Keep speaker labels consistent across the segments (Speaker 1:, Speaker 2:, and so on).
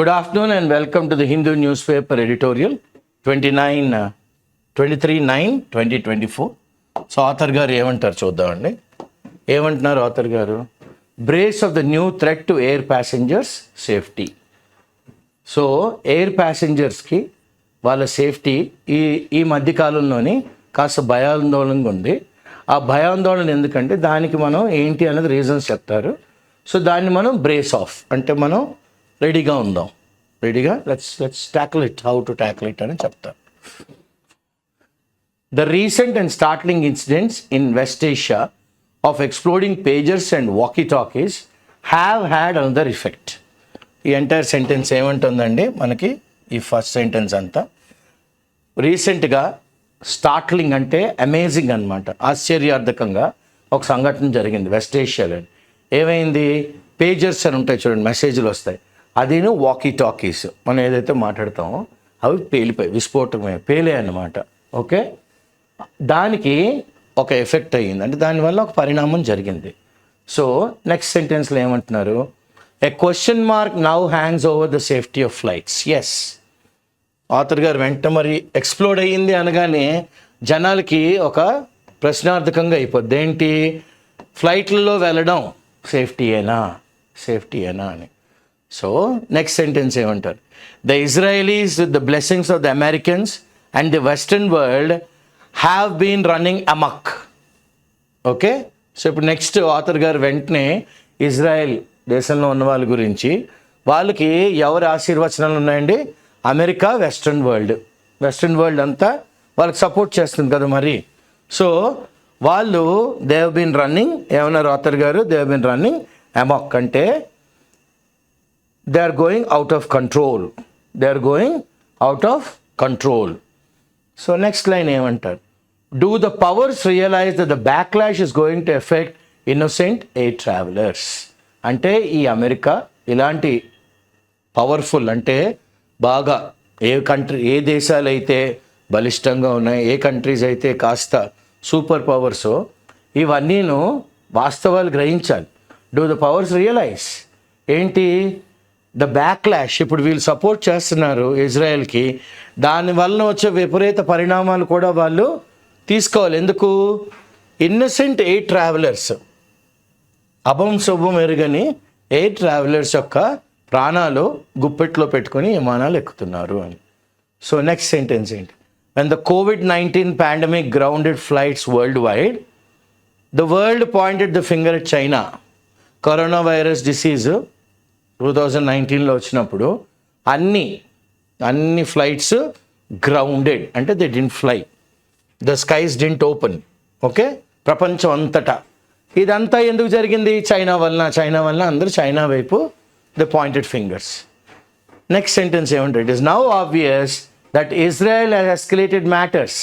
Speaker 1: Good afternoon and welcome to the Hindu newspaper editorial 23/9/2024. So author గారు ఏమంటారు చూద్దామండి. ఏమంటున్నారు ఆథర్ గారు? Brace of the new threat to air passengers safety. So air ప్యాసింజర్స్కి వాళ్ళ safety ఈ మధ్యకాలంలోని కాస్త భయాందోళనగా ఉంది. ఆ భయాందోళన ఎందుకంటే దానికి మనం ఏంటి అనేది రీజన్స్ చెప్తారు. సో దాన్ని మనం బ్రేస్ ఆఫ్ అంటే మనం రెడీగా ఉందాం, రెడీగా let's tackle it, how to tackle it అని చెప్తారు. The recent and startling incidents in West Asia of exploding pagers and walkie-talkies have had another effect. ఈ ఎంటైర్ సెంటెన్స్ ఏమంటుందండి మనకి? ఈ ఫస్ట్ సెంటెన్స్ అంతా రీసెంట్గా స్టార్ట్లింగ్ అంటే అమేజింగ్ అనమాట, ఆశ్చర్యార్థకంగా ఒక సంఘటన జరిగింది వెస్ట్ ఏషియాలో. ఏమైంది? పేజర్స్ అని ఉంటాయి చూడండి, మెసేజ్లు వస్తాయి, అదేను వాకీ టాకీస్ మనం ఏదైతే మాట్లాడతామో అవి పేలిపోయి విస్ఫోటకమే పేలే అన్నమాట. ఓకే, దానికి ఒక ఎఫెక్ట్ అయ్యింది, అంటే దానివల్ల ఒక పరిణామం జరిగింది. సో నెక్స్ట్ సెంటెన్స్లో ఏమంటున్నారు? A question mark now hangs over the safety of flights. Yes, author గారు వెంట మరి ఎక్స్ప్లోడ్ అయ్యింది అనగానే జనాలకి ఒక ప్రశ్నార్థకంగా అయిపోద్ది, ఏంటి ఫ్లైట్లలో వెళ్ళడం సేఫ్టీయేనా అని. సో నెక్స్ట్ సెంటెన్స్ ఏమంటారు? The Israelis with the blessings of the Americans and the western world have been running amok. Okay, so ఇప్పుడు నెక్స్ట్ ఆథర్ గారు వెంటనే ఇజ్రాయెల్ దేశంలో ఉన్న వాళ్ళ గురించి, వాళ్ళకి ఎవరి ఆశీర్వచనాలు ఉన్నాయండి? అమెరికా, వెస్ట్రన్ వరల్డ్ అంతా వాళ్ళకి సపోర్ట్ చేస్తుంది కదా మరి. సో వాళ్ళు దే హ్యావ్ బీన్ రన్నింగ్, ఏమన్నారు ఆథర్ గారు? They have been running amok అంటే they are going out of control. So next line ఏమంటారు? Do the powers realise that the backlash is going to affect innocent air travellers. అంటే ఈ America ఇలాంటి powerful అంటే బాగా ఏ దేశాలు అయితే బలిష్టంగా ఉన్నాయి, ఏ కంట్రీస్ అయితే కాస్త సూపర్ పవర్స్, ఇవన్నీను వాస్తవాలు గ్రహించాలి. డూ ద పవర్స్ రియలైజ్ ఏంటి? ద బ్యాక్లాష్, ఇప్పుడు వీళ్ళు సపోర్ట్ చేస్తున్నారు ఇజ్రాయెల్కి, దానివల్ల వచ్చే విపరీత పరిణామాలు కూడా వాళ్ళు తీసుకోవాలి. ఎందుకు? ఇన్నోసెంట్ ఎయిర్ ట్రావెలర్స్, అభం శుభం ఎరుగని ఎయిర్ ట్రావెలర్స్ యొక్క ప్రాణాలు గుప్పెట్లో పెట్టుకొని విమానాలు ఎక్కుతున్నారు అని. సో నెక్స్ట్ సెంటెన్స్ ఏంటి? When the COVID-19 pandemic grounded flights worldwide, the world pointed the finger at China. Corona virus disease 2019లో వచ్చినప్పుడు అన్ని ఫ్లైట్స్ గ్రౌండెడ్, అంటే they didn't fly, the skies didn't open. Okay, ప్రపంచం అంతటా ఇదంతా ఎందుకు జరిగింది? చైనా వలన అందరూ చైనా వైపు the pointed fingers. Next sentence ఏమంటారు? It is now obvious that Israel has escalated matters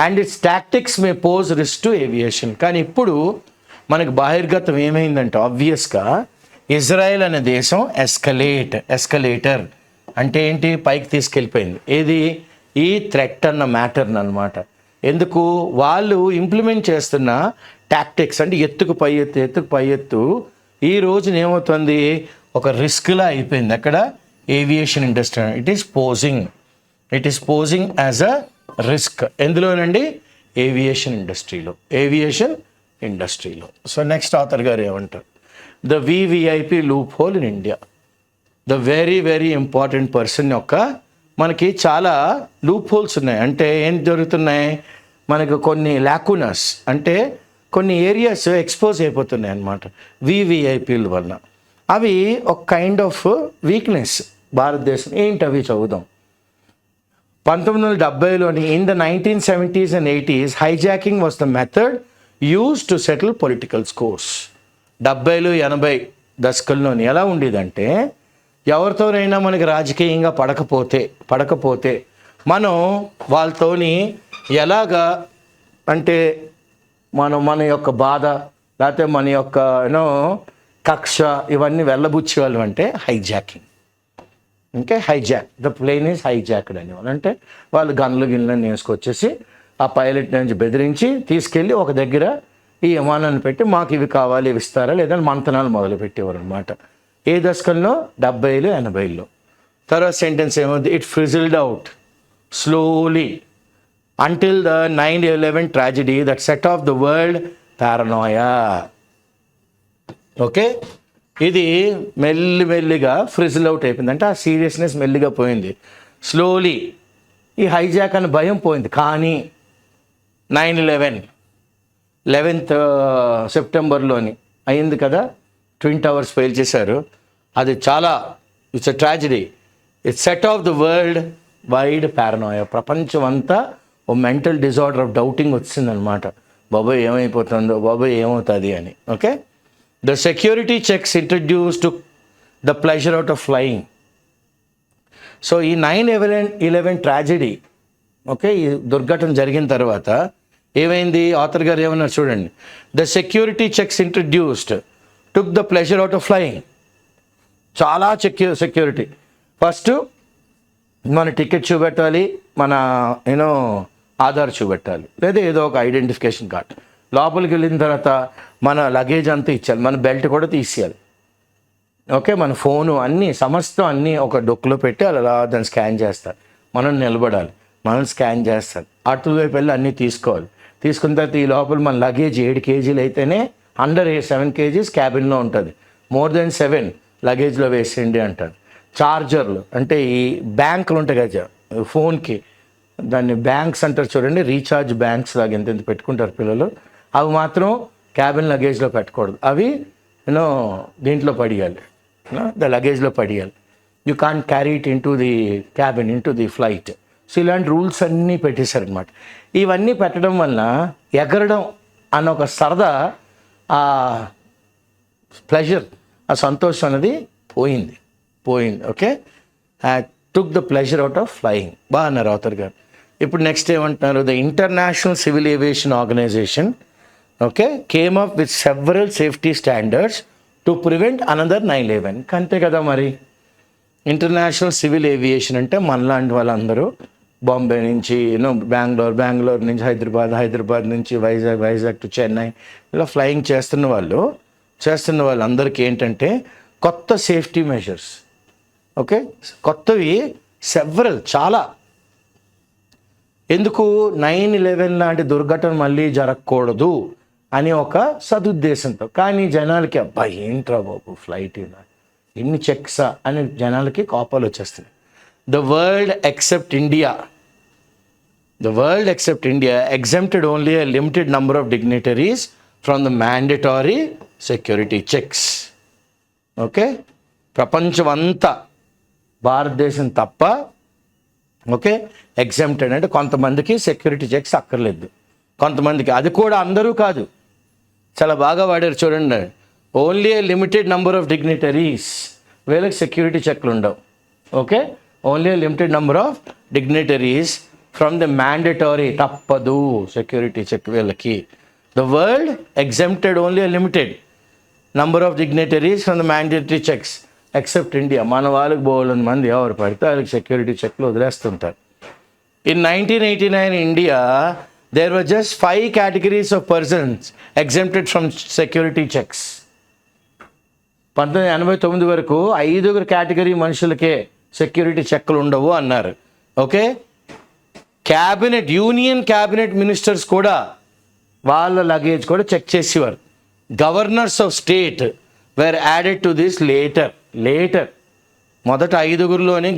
Speaker 1: and its tactics may pose risk to aviation. కానీ ఇప్పుడు మనకు బహిర్గతం ఏమైందంటే ఆబ్వియస్గా ఇజ్రాయెల్ అనే దేశం ఎస్కలేటర్ అంటే ఏంటి? పైకి తీసుకెళ్ళిపోయింది. ఏది? ఈ థ్రెట్ అన్న మ్యాటర్ని అనమాట. ఎందుకు? వాళ్ళు ఇంప్లిమెంట్ చేస్తున్న టాక్టిక్స్ అంటే ఎత్తుకు పై ఎత్తు ఈ రోజున ఏమవుతుంది? ఒక రిస్క్లా అయిపోయింది. అక్కడ aviation industry it is posing as a risk. ఎందులోనండి? ఏవియేషన్ ఇండస్ట్రీలో. సో నెక్స్ట్ ఆథర్ గారు ఏమంటారు? The VVIP loophole in India. The very important person యొక్క మనకి చాలా లూప్ హోల్స్ ఉన్నాయి. అంటే ఏం జరుగుతున్నాయి? మనకు కొన్ని లాకునస్ అంటే కొన్ని ఏరియాస్ ఎక్స్పోజ్ అయిపోతున్నాయి అన్నమాట వివిఐపీల వలన. అవి ఒక కైండ్ ఆఫ్ వీక్నెస్ భారతదేశం. ఏంటి అవి? చదువుదాం. 1970లోని in the 1970s and 80s hijacking was the method used to settle political scores. 70, 80 దశకంలోని ఎలా ఉండేదంటే, ఎవరితోనైనా మనకి రాజకీయంగా పడకపోతే మనం వాళ్ళతోని ఎలాగా అంటే మన యొక్క బాధ లేకపోతే మన యొక్క కక్ష ఇవన్నీ వెళ్ళబుచ్చేవాళ్ళు అంటే హైజాకింగ్. ఇంకా ద ప్లేన్ ఈజ్ హైజాక్డ్ అనేవాళ్ళు. అంటే వాళ్ళు గిన్నెలను వేసుకొచ్చేసి ఆ పైలట్ నుంచి బెదిరించి తీసుకెళ్ళి ఒక దగ్గర ఈ విమానాన్ని పెట్టి మాకు ఇవి కావాలి, ఇవి ఇస్తారా, లేదంటే మంతనాలు మొదలు పెట్టేవారు అనమాట. ఏ దశకంలో? 70, 80లో. తర్వాత సెంటెన్స్ ఏమవుతుంది, it fizzled out slowly until the 9/11 tragedy that set off the world paranoia. Okay, ఇది మెల్లిగా ఫ్రిజిల్ అవుట్ అయిపోయింది, అంటే ఆ సీరియస్నెస్ మెల్లిగా పోయింది. స్లోలీ ఈ హైజాక్ అని భయం పోయింది. కానీ 11th సెప్టెంబర్లోని అయింది కదా, ట్విన్ టవర్స్ ఫెయిల్ చేశారు. అది చాలా it's a tragedy. It set off the world paranoia. ప్రపంచం అంతా ఓ మెంటల్ డిజార్డర్ ఆఫ్ డౌటింగ్ వచ్చిందనమాట. బాబాయ్ ఏమైపోతుందో, బాబాయ్ ఏమవుతుంది అని. Okay, the security checks introduce to the pleasure out of flying. So ఈ 9/11 ట్రాజడీ, ఓకే, ఈ దుర్ఘటన జరిగిన తర్వాత ఏమైంది, ఆథర్ గారు ఏమన్నారు చూడండి. The security checks introduced took the pleasure out of flying. చాలా సెక్యూరిటీ. ఫస్ట్ మన టికెట్ చూపెట్టాలి, మన ఆధార్ చూపెట్టాలి, లేదా ఏదో ఒక ఐడెంటిఫికేషన్ కార్డ్. లోపలికి వెళ్ళిన తర్వాత మన లగేజ్ అంతా ఇచ్చాలి, మన బెల్ట్ కూడా తీసేయాలి. ఓకే, మన ఫోను అన్నీ సమస్తం అన్నీ ఒక డొక్కులో పెట్టి అలా దాన్ని స్కాన్ చేస్తారు. మనం నిలబడాలి, మనం స్కాన్ చేస్తారు. అటువైపు వెళ్ళి అన్నీ తీసుకోవాలి. తీసుకున్న తర్వాత ఈ లోపల మన లగేజ్ 7 కేజీలు అయితేనే, అండర్ 7 కేజీస్ క్యాబిన్లో ఉంటుంది. మోర్ దెన్ 7 లగేజ్లో వేసేయండి అంటారు. చార్జర్లు అంటే ఈ బ్యాంకులు ఉంటాయి కదా ఫోన్కి, దాన్ని బ్యాంక్స్ అంటారు చూడండి, రీఛార్జ్ బ్యాంక్స్ లాగా ఎంత పెట్టుకుంటారు పిల్లలు, అవి మాత్రం క్యాబిన్ లగేజ్లో పెట్టకూడదు. అవి దీంట్లో పడియాలి, ద లగేజ్లో పడియాలి. You can't carry it into the cabin, into the flight. So ఇలాంటి రూల్స్ అన్నీ పెట్టేశారనమాట. ఇవన్నీ పెట్టడం వల్ల ఎగరడం అన్న ఒక సరదా, ఆ ప్లెజర్, ఆ సంతోషం అనేది పోయింది. Okay, took the pleasure out of flying. బాగా అన్నారు ఆథర్ గారు. ఇప్పుడు నెక్స్ట్ ఏమంటున్నారు, the international civil aviation organisation, okay, came up with several safety standards to prevent another 9/11. అంతే కదా మరి. ఇంటర్నేషనల్ సివిల్ ఏవియేషన్ అంటే మనలాంటి వాళ్ళందరూ బాంబే నుంచి బెంగళూరు నుంచి హైదరాబాద్ నుంచి వైజాగ్ టు చెన్నై ఇలా ఫ్లయింగ్ చేస్తున్న వాళ్ళందరికీ ఏంటంటే కొత్త సేఫ్టీ మెజర్స్, ఓకే, కొత్తవి సెవరల్, చాలా. ఎందుకు 9/11 లాంటి దుర్ఘటన మళ్ళీ జరగకూడదు అని ఒక సదుద్దేశంతో. కానీ జనాలకి అబ్బా ఏంట్రా బాబు ఫ్లైట్ ఇలా ఎన్ని చెక్సా అని జనాలకి కోపాలు వచ్చేస్తుంది. The world except India exempted only a limited number of dignitaries from the mandatory security checks. Okay, ప్రపంచం అంతా భారతదేశం తప్ప, ఓకే, ఎగ్జామ్టెడ్ అంటే కొంతమందికి సెక్యూరిటీ చెక్స్ అక్కర్లేదు, కొంతమందికి. అది కూడా అందరూ కాదు, చాలా బాగా వాడారు చూడండి. Only a limited number of dignitaries, వీళ్ళకి సెక్యూరిటీ చెక్లు ఉండవు. Okay, only a limited number of dignitaries from the mandatory, తప్పదు సెక్యూరిటీ చెక్ వీళ్ళకి. The world exempted only a limited number of dignitaries from the mandatory checks except India. మన వాళ్ళకి బోలని మంది ఎవరు పడితే వాళ్ళకి సెక్యూరిటీ చెక్లు వదిలేస్తుంటారు. In 1989 India there were just 5 categories of persons exempted from security checks. 1989 వరకు 5 కేటగిరీ మనుషులకే సెక్యూరిటీ చెక్లు ఉండవు అన్నారు. ఓకే, యూనియన్ క్యాబినెట్ మినిస్టర్స్ కూడా వాళ్ళ లగేజ్ కూడా చెక్ చేసేవారు. Governors of state where added to this later. మొదట 5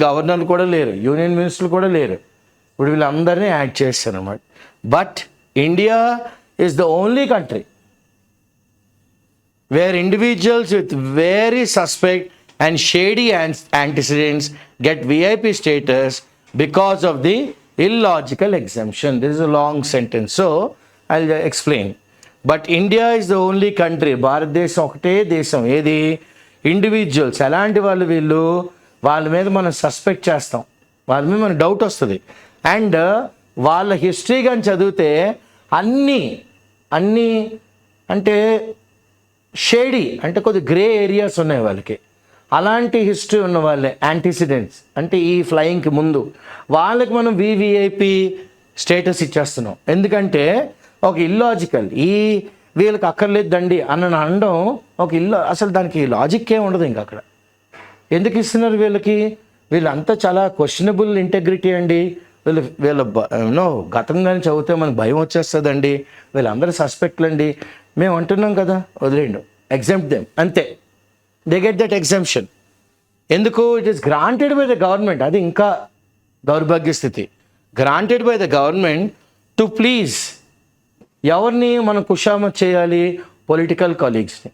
Speaker 1: గవర్నర్లు కూడా లేరు, యూనియన్ మినిస్టర్లు కూడా లేరు. ఇప్పుడు వీళ్ళందరినీ యాడ్ చేస్తారు అన్నమాట. But India is the only country where individuals with very suspect and shady antecedents get VIP status because of the illogical exemption. This is a long sentence, so I'll explain. But India is the only country, భారతదేశం ఒకటే దేశం, ఏది, individuals. ఎలాంటి వీళ్ళు వాళ్ళ మీద మనం suspect చేస్తాం, వాళ్ళ మీద మనకు డౌట్ వస్తుంది. అండ్ వాళ్ళ హిస్టరీ కానీ చదివితే అన్నీ అంటే షేడీ, అంటే కొద్ది గ్రే ఏరియాస్ ఉన్నాయి వాళ్ళకి. అలాంటి హిస్టరీ ఉన్న వాళ్ళే యాంటిసిడెంట్స్, అంటే ఈ ఫ్లయింగ్కి ముందు వాళ్ళకి మనం VVIP స్టేటస్ ఇచ్చేస్తున్నాం. ఎందుకంటే ఒక ఇల్లాజికల్, వీళ్ళకి అక్కర్లేదండి అనడం ఒక అసలు దానికి లాజిక్ ఏమి ఉండదు. ఇంకా అక్కడ ఎందుకు ఇస్తున్నారు వీళ్ళకి? వీళ్ళంతా చాలా క్వశ్చనబుల్ ఇంటెగ్రిటీ అండి. వీళ్ళ గతంగానే చదివితే మనకు భయం వచ్చేస్తుందండి, వీళ్ళందరూ సస్పెక్ట్లు అండి. మేము అంటున్నాం కదా, వదిలేండు, ఎగ్జామ్ట్ దెమ్, అంతే. They get that exemption. ఎందుకు? It is granted by the government. అది ఇంకా దౌర్భాగ్య స్థితి. Granted by the government to please ఎవరిని మనం కుషామత్ చేయాలి? పొలిటికల్ కలీగ్స్ని,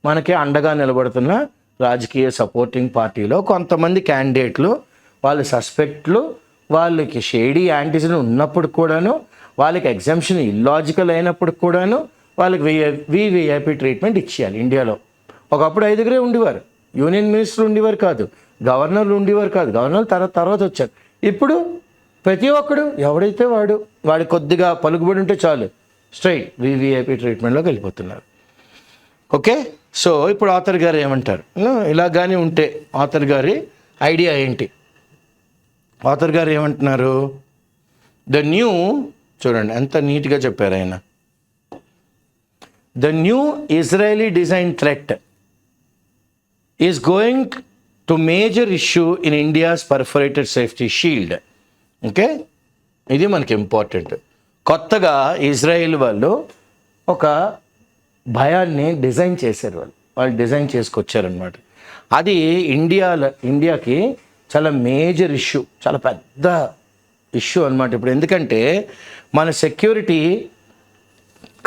Speaker 1: మనకి అండగా నిలబడుతున్న రాజకీయ సపోర్టింగ్ పార్టీలో కొంతమంది క్యాండిడేట్లు, వాళ్ళు సస్పెక్ట్లు, వాళ్ళకి షేడీ యాంటిసిడెంట్ ఉన్నప్పుడు కూడాను, వాళ్ళకి ఎగ్జామ్షన్ ఇల్లాజికల్ అయినప్పుడు కూడాను వాళ్ళకి విఐపి ట్రీట్మెంట్ ఇచ్చేయాలి. ఇండియాలో ఒకప్పుడు 5 ఉండేవారు, యూనియన్ మినిస్టర్లు ఉండేవారు కాదు, గవర్నర్లు ఉండేవారు కాదు, గవర్నర్లు తర్వాత వచ్చారు. ఇప్పుడు ప్రతి ఒక్కడు ఎవడైతే వాడి కొద్దిగా పలుకుబడి ఉంటే చాలు, స్ట్రైట్ వివిఐపి ట్రీట్మెంట్లోకి వెళ్ళిపోతున్నారు. ఓకే, సో ఇప్పుడు ఆథర్ గారు ఏమంటారు? ఇలాగానే ఉంటే ఆథర్ గారి ఐడియా ఏంటి? ఆథర్ గారు ఏమంటున్నారు? ద న్యూ, చూడండి ఎంత నీట్గా చెప్పారు ఆయన. The new Israeli design threat is going to major issue in India's perforated safety shield. Okay, ఇది మనకి ఇంపార్టెంట్. కొత్తగా ఇజ్రాయిల్ వాళ్ళు ఒక భయాన్ని డిజైన్ చేశారు. వాళ్ళు డిజైన్ చేసుకొచ్చారనమాట. అది ఇండియాకి చాలా మేజర్ ఇష్యూ, చాలా పెద్ద ఇష్యూ అనమాట ఇప్పుడు. ఎందుకంటే మన సెక్యూరిటీ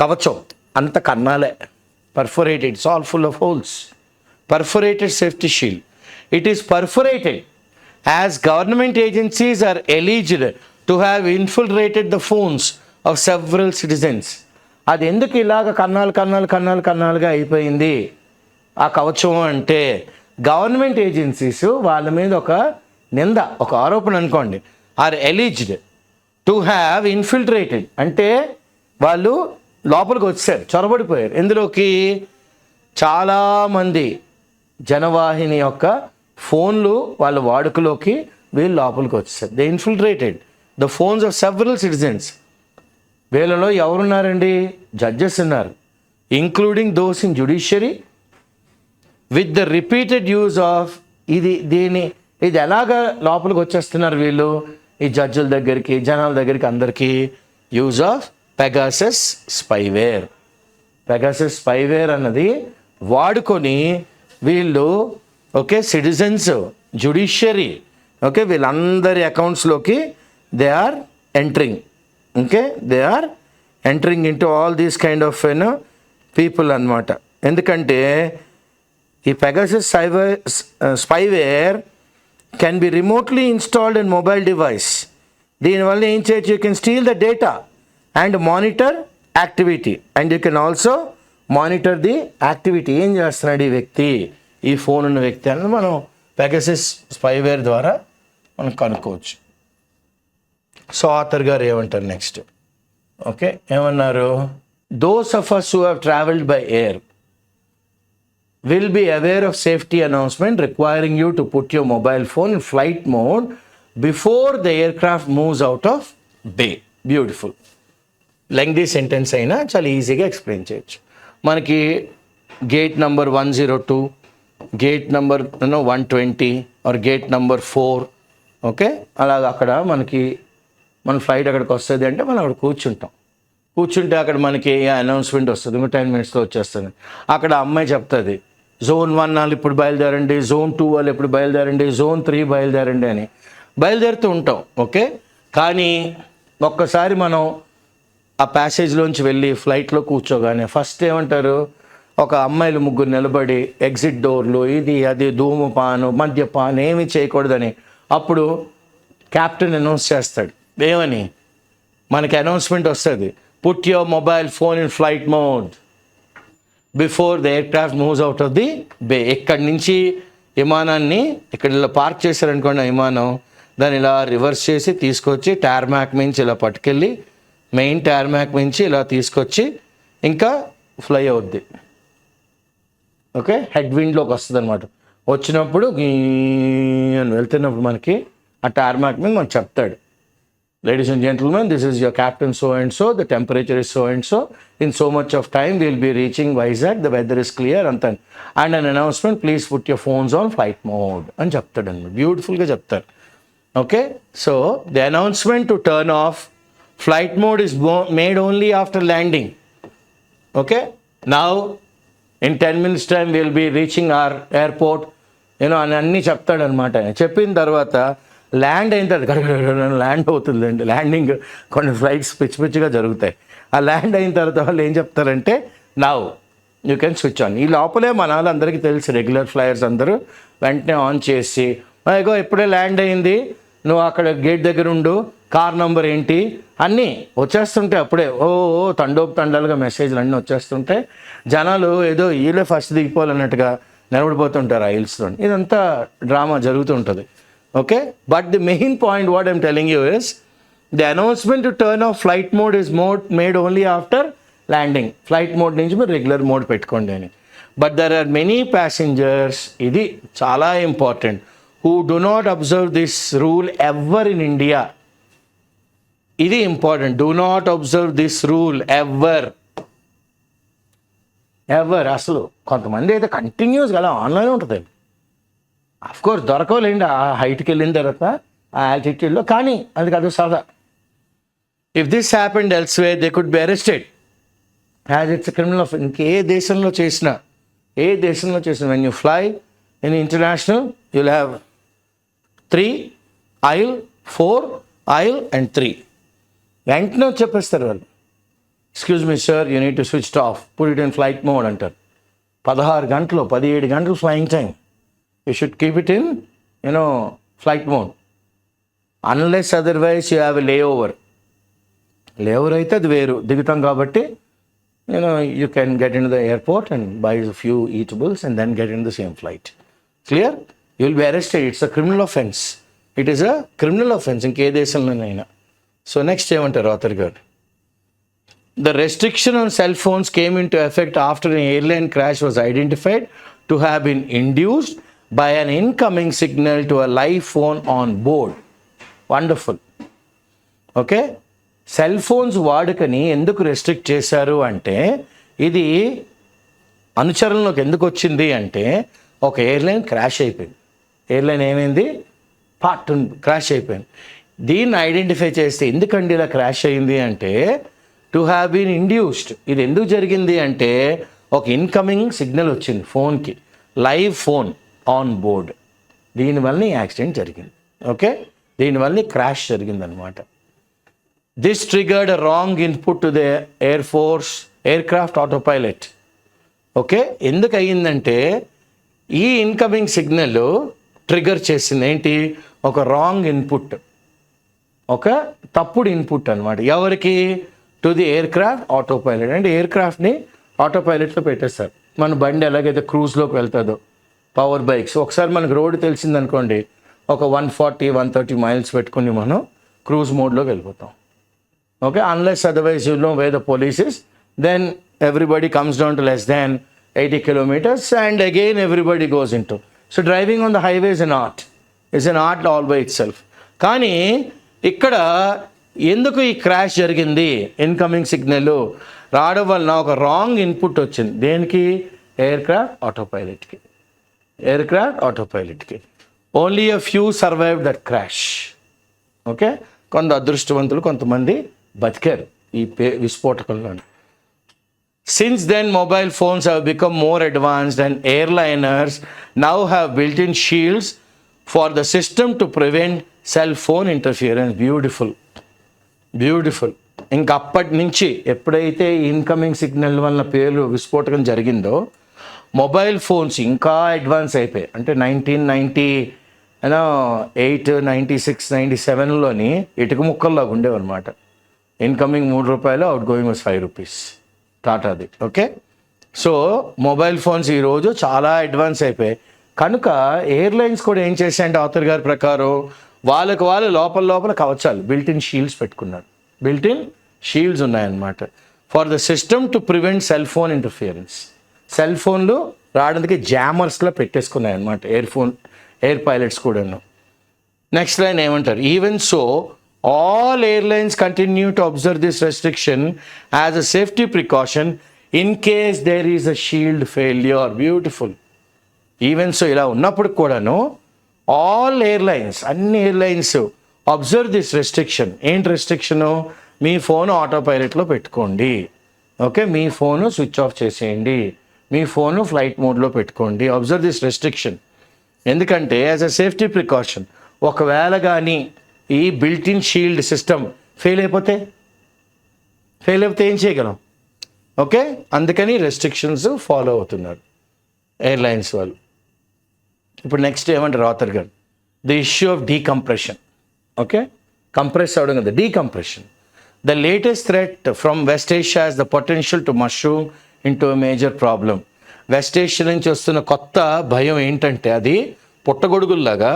Speaker 1: కవచం అంత కన్నాలే, perforated, it's all full of holes. Perforated safety shield, it is perforated as government agencies are alleged to have infiltrated the phones of several citizens. అది ఎందుకు ఇలాగ కన్నాలుగా అయిపోయింది ఆ కవచం అంటే, గవర్నమెంట్ ఏజెన్సీస్ వాళ్ళ మీద ఒక నింద, ఒక ఆరోపణ అనుకోండి, ఆర్ ఎలిజ్డ్ టు హ్యావ్ ఇన్ఫిల్ట్రేటెడ్, అంటే వాళ్ళు లోపలికి వచ్చారు, చొరబడిపోయారు. ఎందులోకి? చాలామంది జనవాహిని యొక్క ఫోన్లు వాళ్ళ వాడుకలోకి వీళ్ళు లోపలికి వచ్చేసారు. They infiltrated the phones of several citizens. వీళ్ళలో ఎవరున్నారండి? జడ్జెస్ ఉన్నారు, including those in judiciary, with the repeated use of ఇది ఎలాగా లోపలికి వచ్చేస్తున్నారు వీళ్ళు ఈ జడ్జుల దగ్గరికి, జనాల దగ్గరికి, అందరికీ use of Pegasus spyware. Pegasus spyware అన్నది వాడుకొని వీళ్ళు, ఓకే, సిటిజన్స్, జ్యుడిషియరీ, ఓకే, వీళ్ళందరి అకౌంట్స్లోకి they are entering. Okay, they are entering into all these kind of people అన్నమాట. ఎందుకంటే ఈ Pegasus spyware can be remotely installed in mobile device. దీనివల్ల ఏం చేయొచ్చు? You can steal the data and monitor activity, and you can also monitor the activity. ఏం చేస్తున్నాడు ఈ వ్యక్తి, ఈ ఫోన్ ఉన్న వ్యక్తి అన్నది మనం పెగాసస్ స్పైవేర్ ద్వారా మనం కనుక్కోవచ్చు. సో ఆథర్ గారు ఏమంటారు నెక్స్ట్? ఓకే, ఏమన్నారు? Those of us who have traveled by air will be aware of safety announcement requiring you to put your mobile phone in flight mode before the aircraft moves out of bay. Beautiful. Lengthy sentence అయినా చాలా ఈజీగా explain చేయొచ్చు. మనకి gate number 102, gate number 120 or gate number 4, okay, అలాగ అక్కడ మన flight అక్కడికి వస్తుంది అంటే మనం అక్కడ కూర్చుంటే అక్కడ మనకి అనౌన్స్మెంట్ వస్తుంది, ఇంకో 10 minutesలో వచ్చేస్తుంది. అక్కడ అమ్మాయి చెప్తుంది, Zone 1 వాళ్ళు ఇప్పుడు బయలుదేరండి, Zone 2 వాళ్ళు ఎప్పుడు బయలుదేరండి, Zone 3 బయలుదేరండి అని బయలుదేరుతూ ఉంటాం. ఓకే, కానీ ఒక్కసారి మనం ఆ ప్యాసేజ్లోంచి వెళ్ళి ఫ్లైట్లో కూర్చోగానే ఫస్ట్ ఏమంటారు? ఒక అమ్మాయిలు 3 నిలబడి ఎగ్జిట్ డోర్లు, ఇది అది, ధూమపాను, మద్యపానం ఏమీ చేయకూడదని. అప్పుడు క్యాప్టెన్ అనౌన్స్ చేస్తాడు. ఏమని? మనకి అనౌన్స్మెంట్ వస్తుంది, put your mobile phone in flight mode before the aircraft moves out of the bay. ఇక్కడి నుంచి విమానాన్ని ఇక్కడ ఇలా పార్క్ చేశారనుకోండి, విమానం దాన్ని ఇలా రివర్స్ చేసి తీసుకొచ్చి టార్మాక్ మించి ఇలా పట్టుకెళ్ళి మెయిన్ టార్మాక్ మించి ఇలా తీసుకొచ్చి ఇంకా ఫ్లై అవుద్ది. ఓకే, హెడ్ విండ్లోకి వస్తుంది అనమాట. వచ్చినప్పుడు అని వెళ్తున్నప్పుడు మనకి ఆ టార్మాక్ మీద మనకు చెప్తాడు, Ladies and gentlemen, this is your captain so and so, the temperature is so and so, in so much of time we will be reaching Vizag, the weather is clear, and an announcement, please put your phones on flight mode అని చెప్తాడు. బ్యూటిఫుల్గా చెప్తారు. Okay, so the announcement to turn off flight mode is made only after landing. Okay, now in 10 minutes time we will be reaching our airport, అని అన్నీ చెప్తాడనమాట. చెప్పిన తర్వాత land అయిన తర్వాత ల్యాండ్ అవుతుందండి. ల్యాండింగ్ కొన్ని ఫ్లైట్స్ పిచ్చిగా జరుగుతాయి. ఆ ల్యాండ్ అయిన తర్వాత వాళ్ళు ఏం చెప్తారంటే now you can switch on. ఈ లోపలే మన వాళ్ళందరికీ తెలుసు, రెగ్యులర్ ఫ్లైయర్స్ అందరూ వెంటనే ఆన్ చేసి ఇగో ఇప్పుడే ల్యాండ్ అయింది, నువ్వు అక్కడ గేట్ దగ్గర ఉండు, కార్ నెంబర్ ఏంటి అన్నీ వచ్చేస్తుంటే అప్పుడే తండోపు మెసేజ్లు అన్నీ వచ్చేస్తుంటే జనాలు ఏదో వీళ్ళే ఫస్ట్ దిగిపోవాలన్నట్టుగా నిలబడిపోతుంటారు ఆ హిల్స్లో. ఇదంతా డ్రామా జరుగుతుంటుంది. Okay, but the main point what I'm telling you is the announcement to turn off flight mode is made only after landing. Flight mode nunchi meer regular mode pettukondi ani. But there are many passengers, idi chala important, who do not observe this rule ever in India. Idi important, do not observe this rule ever. అసలు కొంతమంది అయితే కంటిన్యూస్గా అలా online ఉంటుంది. Of course దొరకలేండి ఆ హైట్కి వెళ్ళిన తర్వాత ఆ ఆల్టిట్యూడ్లో, కానీ అది కాదు సదా. If this happened elsewhere they could be arrested as it's criminal of. ఇంకే దేశంలో చేసినా when you fly in international you'll have 3 aisle, 4 aisle and 3. వెంటనే చెప్పేస్తారు వాళ్ళు, excuse me sir, you need to switch off, put it in flight mode అంటారు. 16 గంటలు 17 గంటలు flying time. You should keep it in, flight mode. Unless otherwise you have a layover. Layover అయితే అది వేరు, దిగుతాం కాబట్టి you can get into the airport and buy a few eatables and then get into the same flight. Clear? You will be arrested. It's a criminal offense. It is a criminal offense ఇంకే దేశంలోనైనా. So next ఏమంటారు author గారు? The restriction on cell phones came into effect after an airline crash was identified to have been induced by an incoming signal to a live phone on board. Wonderful. Okay, cell phones వాడుకని ఎందుకు restrict చేశారు అంటే, ఇది అనుచరణలోకి ఎందుకు వచ్చింది అంటే, ఒక airline crash అయిపోయింది. ఎయిర్లైన్ ఏమైంది? క్రాష్ అయిపోయింది. దీన్ని ఐడెంటిఫై చేస్తే ఎందుకండి ఇలా క్రాష్ అయింది అంటే, టు హ్యావ్ బీన్ ఇండ్యూస్డ్. ఇది ఎందుకు జరిగింది అంటే, ఒక ఇన్కమింగ్ సిగ్నల్ వచ్చింది ఫోన్కి, లైవ్ ఫోన్ ఆన్ బోర్డ్. దీనివల్ల ఈ యాక్సిడెంట్ జరిగింది. ఓకే, దీనివల్ల క్రాష్ జరిగిందనమాట. This triggered a wrong input to the aircraft autopilot. Okay, ఎందుకు అయ్యిందంటే ఈ ఇన్కమింగ్ సిగ్నల్ ట్రిగర్ చేసింది ఏంటి, ఒక రాంగ్ ఇన్పుట్, ఒక తప్పుడు ఇన్పుట్ అనమాట. ఎవరికి? To the aircraft autopilot. అంటే ఎయిర్క్రాఫ్ట్ని ఆటోపైలట్లో పెట్టేస్తారు. మన బండి ఎలాగైతే క్రూజ్లోకి వెళ్తుందో, పవర్ బైక్స్, ఒకసారి మనకు రోడ్డు తెలిసిందనుకోండి, ఒక 140-130 మైల్స్ పెట్టుకుని మనం క్రూజ్ మోడ్లోకి వెళ్ళిపోతాం. Okay, unless otherwise you know way the police is, then everybody comes down to less than 80 kilometers and again everybody goes into. So driving on the highway is an art. It's an art all by itself. కానీ ఇక్కడ ఎందుకు ఈ crash జరిగింది? Incoming signal రావడం వలన ఒక wrong input వచ్చింది. దేనికి? ఎయిర్క్రాఫ్ట్ ఆటోపైలట్కి. Only a few survived that crash. Okay, కొంత అదృష్టవంతులు కొంతమంది బతికారు ఈ విస్ఫోటకంలో. Since then, mobile phones have become more advanced and airliners now have built-in shields for the system to prevent cell phone interference. Beautiful. ఇంకా అప్పటి నుంచి ఎప్పుడైతే ఇన్కమింగ్ సిగ్నల్ వల్ల పేరు విస్ఫోటకం జరిగిందో, మొబైల్ ఫోన్స్ ఇంకా అడ్వాన్స్ అయిపోయాయి. అంటే 1998, 96, 97లోని ఇటుక ముక్కల్లాగా ఉండేవన్నమాట. ఇన్కమింగ్ ₹3, అవుట్ గోయింగ్ వాజ్ ₹5 టాటాది. ఓకే, సో మొబైల్ ఫోన్స్ ఈరోజు చాలా అడ్వాన్స్ అయిపోయాయి. కనుక ఎయిర్లైన్స్ కూడా ఏం చేశాయంటే ఆథర్ గారి ప్రకారం వాళ్ళు లోపల కవచాలు బిల్ట్-ఇన్ షీల్డ్స్ పెట్టుకున్నారు. బిల్ట్-ఇన్ షీల్డ్స్ ఉన్నాయన్నమాట for the system to prevent cell phone interference. Cell ఫోన్లు రావడానికి జామర్స్లో పెట్టేసుకున్నాయి అన్నమాట ఎయిర్ పైలట్స్ కూడాను. నెక్స్ట్ లైన్ ఏమంటారు? Even so All airlines continue to observe this restriction as a safety precaution in case there is a shield failure. Beautiful. Even so ఇలా ఉన్నప్పుడు కూడాను all airlines, అన్ని airlines observe this restriction. ఏంటి రెస్ట్రిక్షను? మీ phone auto పైలట్లో పెట్టుకోండి, okay, మీ phone switch off చేసేయండి, మీ phone flight మోడ్లో పెట్టుకోండి. Observe this restriction. ఎందుకంటే యాజ్ అ సేఫ్టీ ప్రికాషన్, ఒకవేళ కానీ ఈ built in shield system fail అయిపోతే ఏం చేయగలం? ఓకే, అందుకని రెస్ట్రిక్షన్స్ ఫాలో అవుతున్నారు ఎయిర్లైన్స్ వాళ్ళు. ఇప్పుడు నెక్స్ట్ ఏమంటారు ఆథర్ గారు? The issue of decompression. Okay, compress అవడం కదా, decompression. The latest threat from west Asia has the potential to mushroom into a major problem. West Asia నుంచి వస్తున్న కొత్త భయం ఏంటంటే అది పుట్టగొడుగుల్లాగా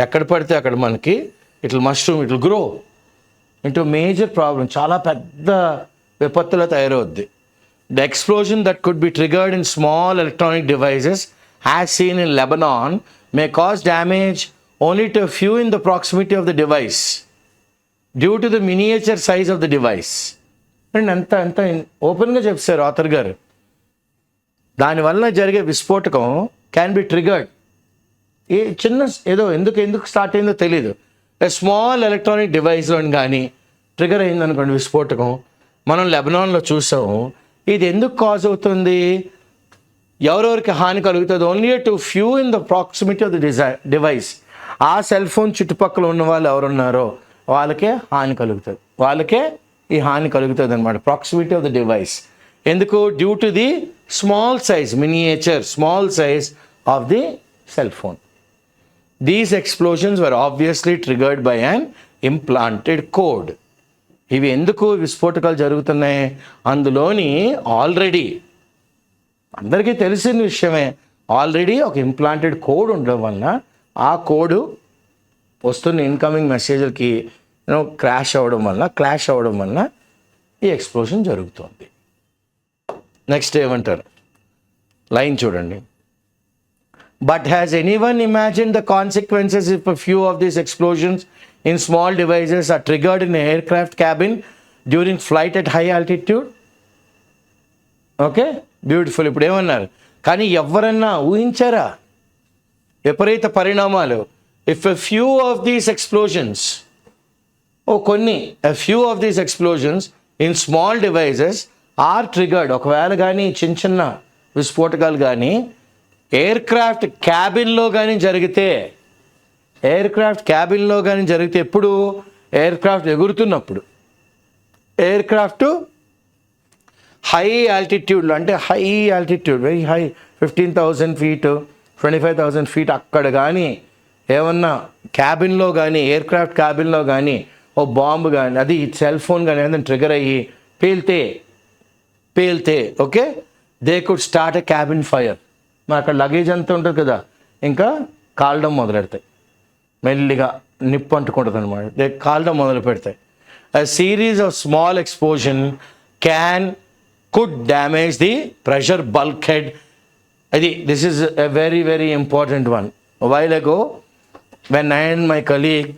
Speaker 1: ఎక్కడ పడితే అక్కడ మనకి ఇట్లా మష్రూమ్, ఇట్లా గ్రో ఇంటూ మేజర్ ప్రాబ్లం, చాలా పెద్ద విపత్తులో తయారవుద్ది. The explosion that could be triggered in small electronic devices as seen in Lebanon may cause damage only to a few in the proximity of the device due to the miniature size of the device. And అంత ఓపెన్గా చెప్తారు author గారు. దానివల్ల జరిగే విస్ఫోటకం can be triggered. చిన్న ఏదో ఎందుకు start అయిందో తెలీదు. స్మాల్ ఎలక్ట్రానిక్ డివైస్లో కానీ ట్రిగర్ అయిందనుకోండి విస్ఫోటకం. మనం లెబనాన్లో చూసాము. ఇది ఎందుకు కాజ్ అవుతుంది, ఎవరెవరికి హాని కలుగుతుంది? Only to few in the proximity of the device. ఆ సెల్ ఫోన్ చుట్టుపక్కల ఉన్న వాళ్ళు ఎవరున్నారో వాళ్ళకే హాని కలుగుతుంది, వాళ్ళకే ఈ హాని కలుగుతుంది అనమాట, ప్రాక్సిమిటీ ఆఫ్ ద డివైస్. ఎందుకు? Due to the small size, miniature small size of the cell phone. These explosions were obviously triggered by an implanted code. ఇవి ఎందుకు విస్ఫోటకాలు జరుగుతున్నాయి? అందులోని ఆల్రెడీ అందరికీ తెలిసిన విషయమే, ఆల్రెడీ ఒక ఇంప్లాంటెడ్ కోడ్ ఉండడం వలన ఆ కోడ్ వస్తున్న ఇన్కమింగ్ మెసేజ్లకి క్లాష్ అవ్వడం వలన ఈ ఎక్స్ప్లోజన్ జరుగుతుంది. నెక్స్ట్ ఏమంటారు? లైన్ చూడండి. But has anyone imagined the consequences if a few of these explosions in small devices are triggered in an aircraft cabin during flight at high altitude? Okay, beautiful. ఇప్పుడు ఏమన్నారు? కానీ ఎవరన్నా ఊహించారా విపరీత పరిణామాలు? If a few of these explosions, a few of these explosions in small devices are triggered, ఒకవేళ కానీ చిన్న విస్ఫోటకాలు కానీ ఎయిర్క్రాఫ్ట్ క్యాబిన్లో కానీ జరిగితే, ఎప్పుడు? ఎయిర్క్రాఫ్ట్ ఎగురుతున్నప్పుడు. ఎయిర్క్రాఫ్ట్ హై ఆల్టిట్యూడ్లో, అంటే high altitude, very high, 15,000 feet 25,000 feet అక్కడ కానీ ఏమన్నా క్యాబిన్లో కానీ, ఎయిర్క్రాఫ్ట్ క్యాబిన్లో కానీ ఓ బాంబు కానీ, అది సెల్ ఫోన్ కానీ ఏదైనా ట్రిగర్ అయ్యి పేల్తే okay, they could start a cabin fire. మరి అక్కడ లగేజ్ అంతా ఉంటుంది కదా, ఇంకా కాలడం మొదలెడతాయి, మెల్లిగా నిప్పు అంటుకుంటుంది అనమాట, దే కాలడం మొదలు పెడతాయి. A series of small explosion could damage the pressure bulkhead. This is a very, very important one. A while ago, when I and my colleague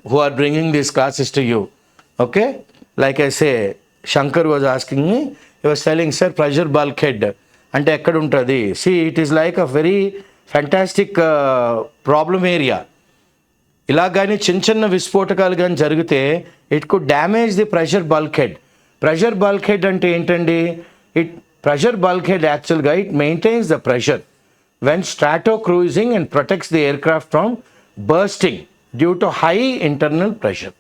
Speaker 1: who are bringing these classes to you, okay, like I say, Shankar was asking me, he was telling, sir, pressure bulkhead అంటే ఎక్కడ ఉంటుంది? It is like a very fantastic problem area. ఇలా కానీ చిన్న విస్ఫోటకాలు కానీ జరిగితే it could damage the pressure bulkhead. Pressure bulkhead అంటే ఏంటండి? ప్రెషర్ బల్క్హెడ్ యాక్చువల్గా it maintains the pressure when strato cruising and protects the aircraft from bursting due to high internal pressure.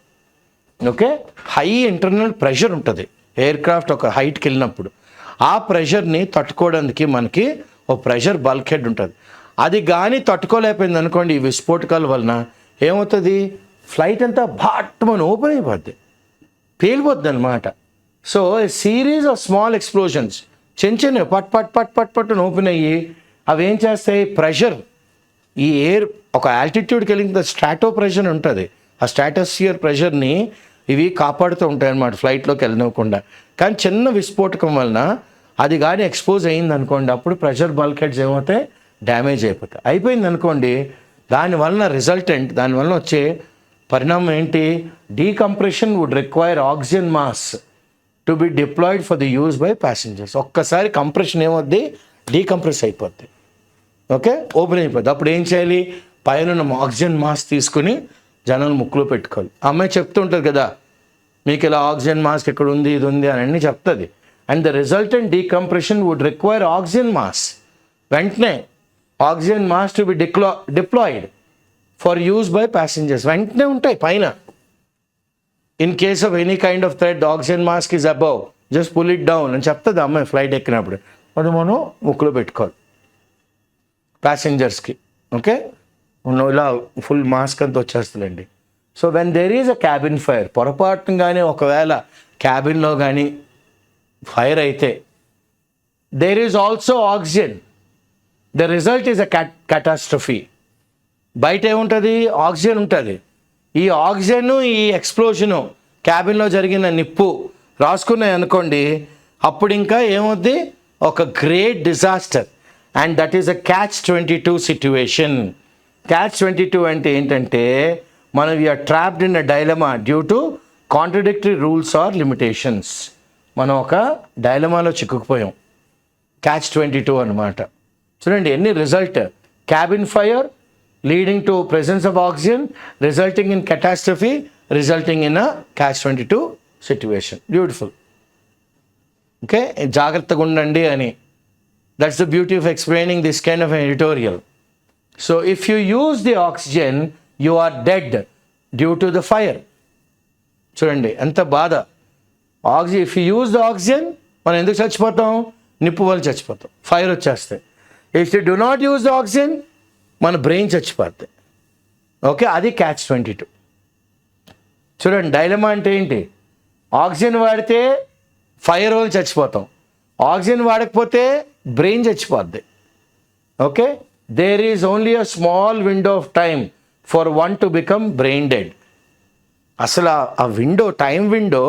Speaker 1: Okay, high internal pressure ఉంటుంది aircraft ఒక హైట్కి వెళ్ళినప్పుడు. ఆ ప్రెషర్ని తట్టుకోవడానికి మనకి ఓ pressure బల్క్హెడ్ ఉంటుంది. అది కానీ తట్టుకోలేకపోయింది అనుకోండి ఈ విస్ఫోటకాల వలన ఏమవుతుంది? ఫ్లైట్ అంతా బాట్మని ఓపెన్ అయిపోద్ది, పేలిపోద్ది అనమాట. So series of small explosions, చిన్న పట్ ఓపెన్ అయ్యి అవి ఏం చేస్తాయి? ప్రెషర్, ఈ ఎయిర్ ఒక ఆల్టిట్యూడ్కి వెళ్ళిన స్ట్రాటో ప్రెషర్ ఉంటుంది, ఆ స్ట్రాటోస్ఫియర్ ప్రెషర్ని ఇవి కాపాడుతూ ఉంటాయి అన్నమాట ఫ్లైట్లోకి వెళ్ళనివ్వకుండా. కానీ చిన్న విస్ఫోటకం వలన అది కానీ ఎక్స్పోజ్ అయింది అనుకోండి, అప్పుడు ప్రెషర్ బల్క్హెడ్స్ ఏమవుతాయి? డ్యామేజ్ అయిపోతాయి. అయిపోయింది అనుకోండి, దానివలన వచ్చే పరిణామం ఏంటి? Decompression would require oxygen masks to be deployed for the use by passengers. ఒక్కసారి కంప్రెషన్ ఏమవుద్ది? డీకంప్రెస్ అయిపోద్ది. ఓకే, ఓపెన్ అయిపోద్ది. అప్పుడు ఏం చేయాలి? పైన ఉన్న ఆక్సిజన్ మాస్క్ తీసుకుని జనాలు ముక్కులో పెట్టుకోవాలి. అమ్మాయి చెప్తుంటుంది కదా, మీకు ఇలా ఆక్సిజన్ మాస్క్ ఎక్కడ ఉంది, ఇది ఉంది అని అన్నీ చెప్తుంది. And the resultant decompression would require oxygen mask. వెంటనే oxygen mask to be deployed for use by passengers. వెంటనే ఉంటాయి పైన. In case of any kind of threat oxygen mask is above, just pull it down అని చెప్తుంది అమ్మాయి flight ఎక్కినప్పుడు. అది మనం ముక్కులో పెట్టుకోవాలి ప్యాసింజర్స్కి. ఓకే, ఇలా ఫుల్ మాస్క్ అంతా వచ్చేస్తుందండి. So when there is a cabin fire, పొరపాటున కానీ ఒకవేళ క్యాబిన్లో కానీ ఫైర్ అయితే, there is also oxygen, the result is a catastrophe. బయట ఏముంటుంది? ఆక్సిజన్ ఉంటుంది. ఈ ఆక్సిజన్, ఈ ఎక్స్ప్లోజను, క్యాబిన్లో జరిగిన నిప్పు రాసుకున్నాయి అనుకోండి, అప్పుడు ఇంకా ఏమవుద్ది? ఒక great disaster. And that is a catch-22 situation. catch-22 అంటే ఏంటంటే, మనం we're trapped in a dilemma due to contradictory rules or limitations. మనం ఒక డైలమాలో చిక్కుకుపోయాం. catch-22 అనమాట. చూడండి ఎన్ని result. Cabin fire leading to presence of oxygen, resulting in catastrophe, resulting in a catch-22 situation. Beautiful. Okay, జాగ్రత్తగా ఉండండి అని. That's the beauty of explaining this kind of an editorial. So if you use the oxygen, you are dead due to the fire. చూడండి ఎంత బాధ. Oxygen, if you use the oxygen, మనం ఎందుకు చచ్చిపోతాం? నిప్పు వల్ల చచ్చిపోతాం, ఫైర్ వచ్చేస్తాయి. If you do not use the oxygen, మన బ్రెయిన్ చచ్చిపోతాయి. ఓకే, అది catch-22. చూడండి డైలమా అంటే ఏంటి? ఆక్సిజన్ వాడితే ఫైర్ వల్ల చచ్చిపోతాం, ఆక్సిజన్ వాడకపోతే బ్రెయిన్ చచ్చిపోద్ది. Okay, there is only a small window of time for one to become brain dead. అసలు ఆ window, time window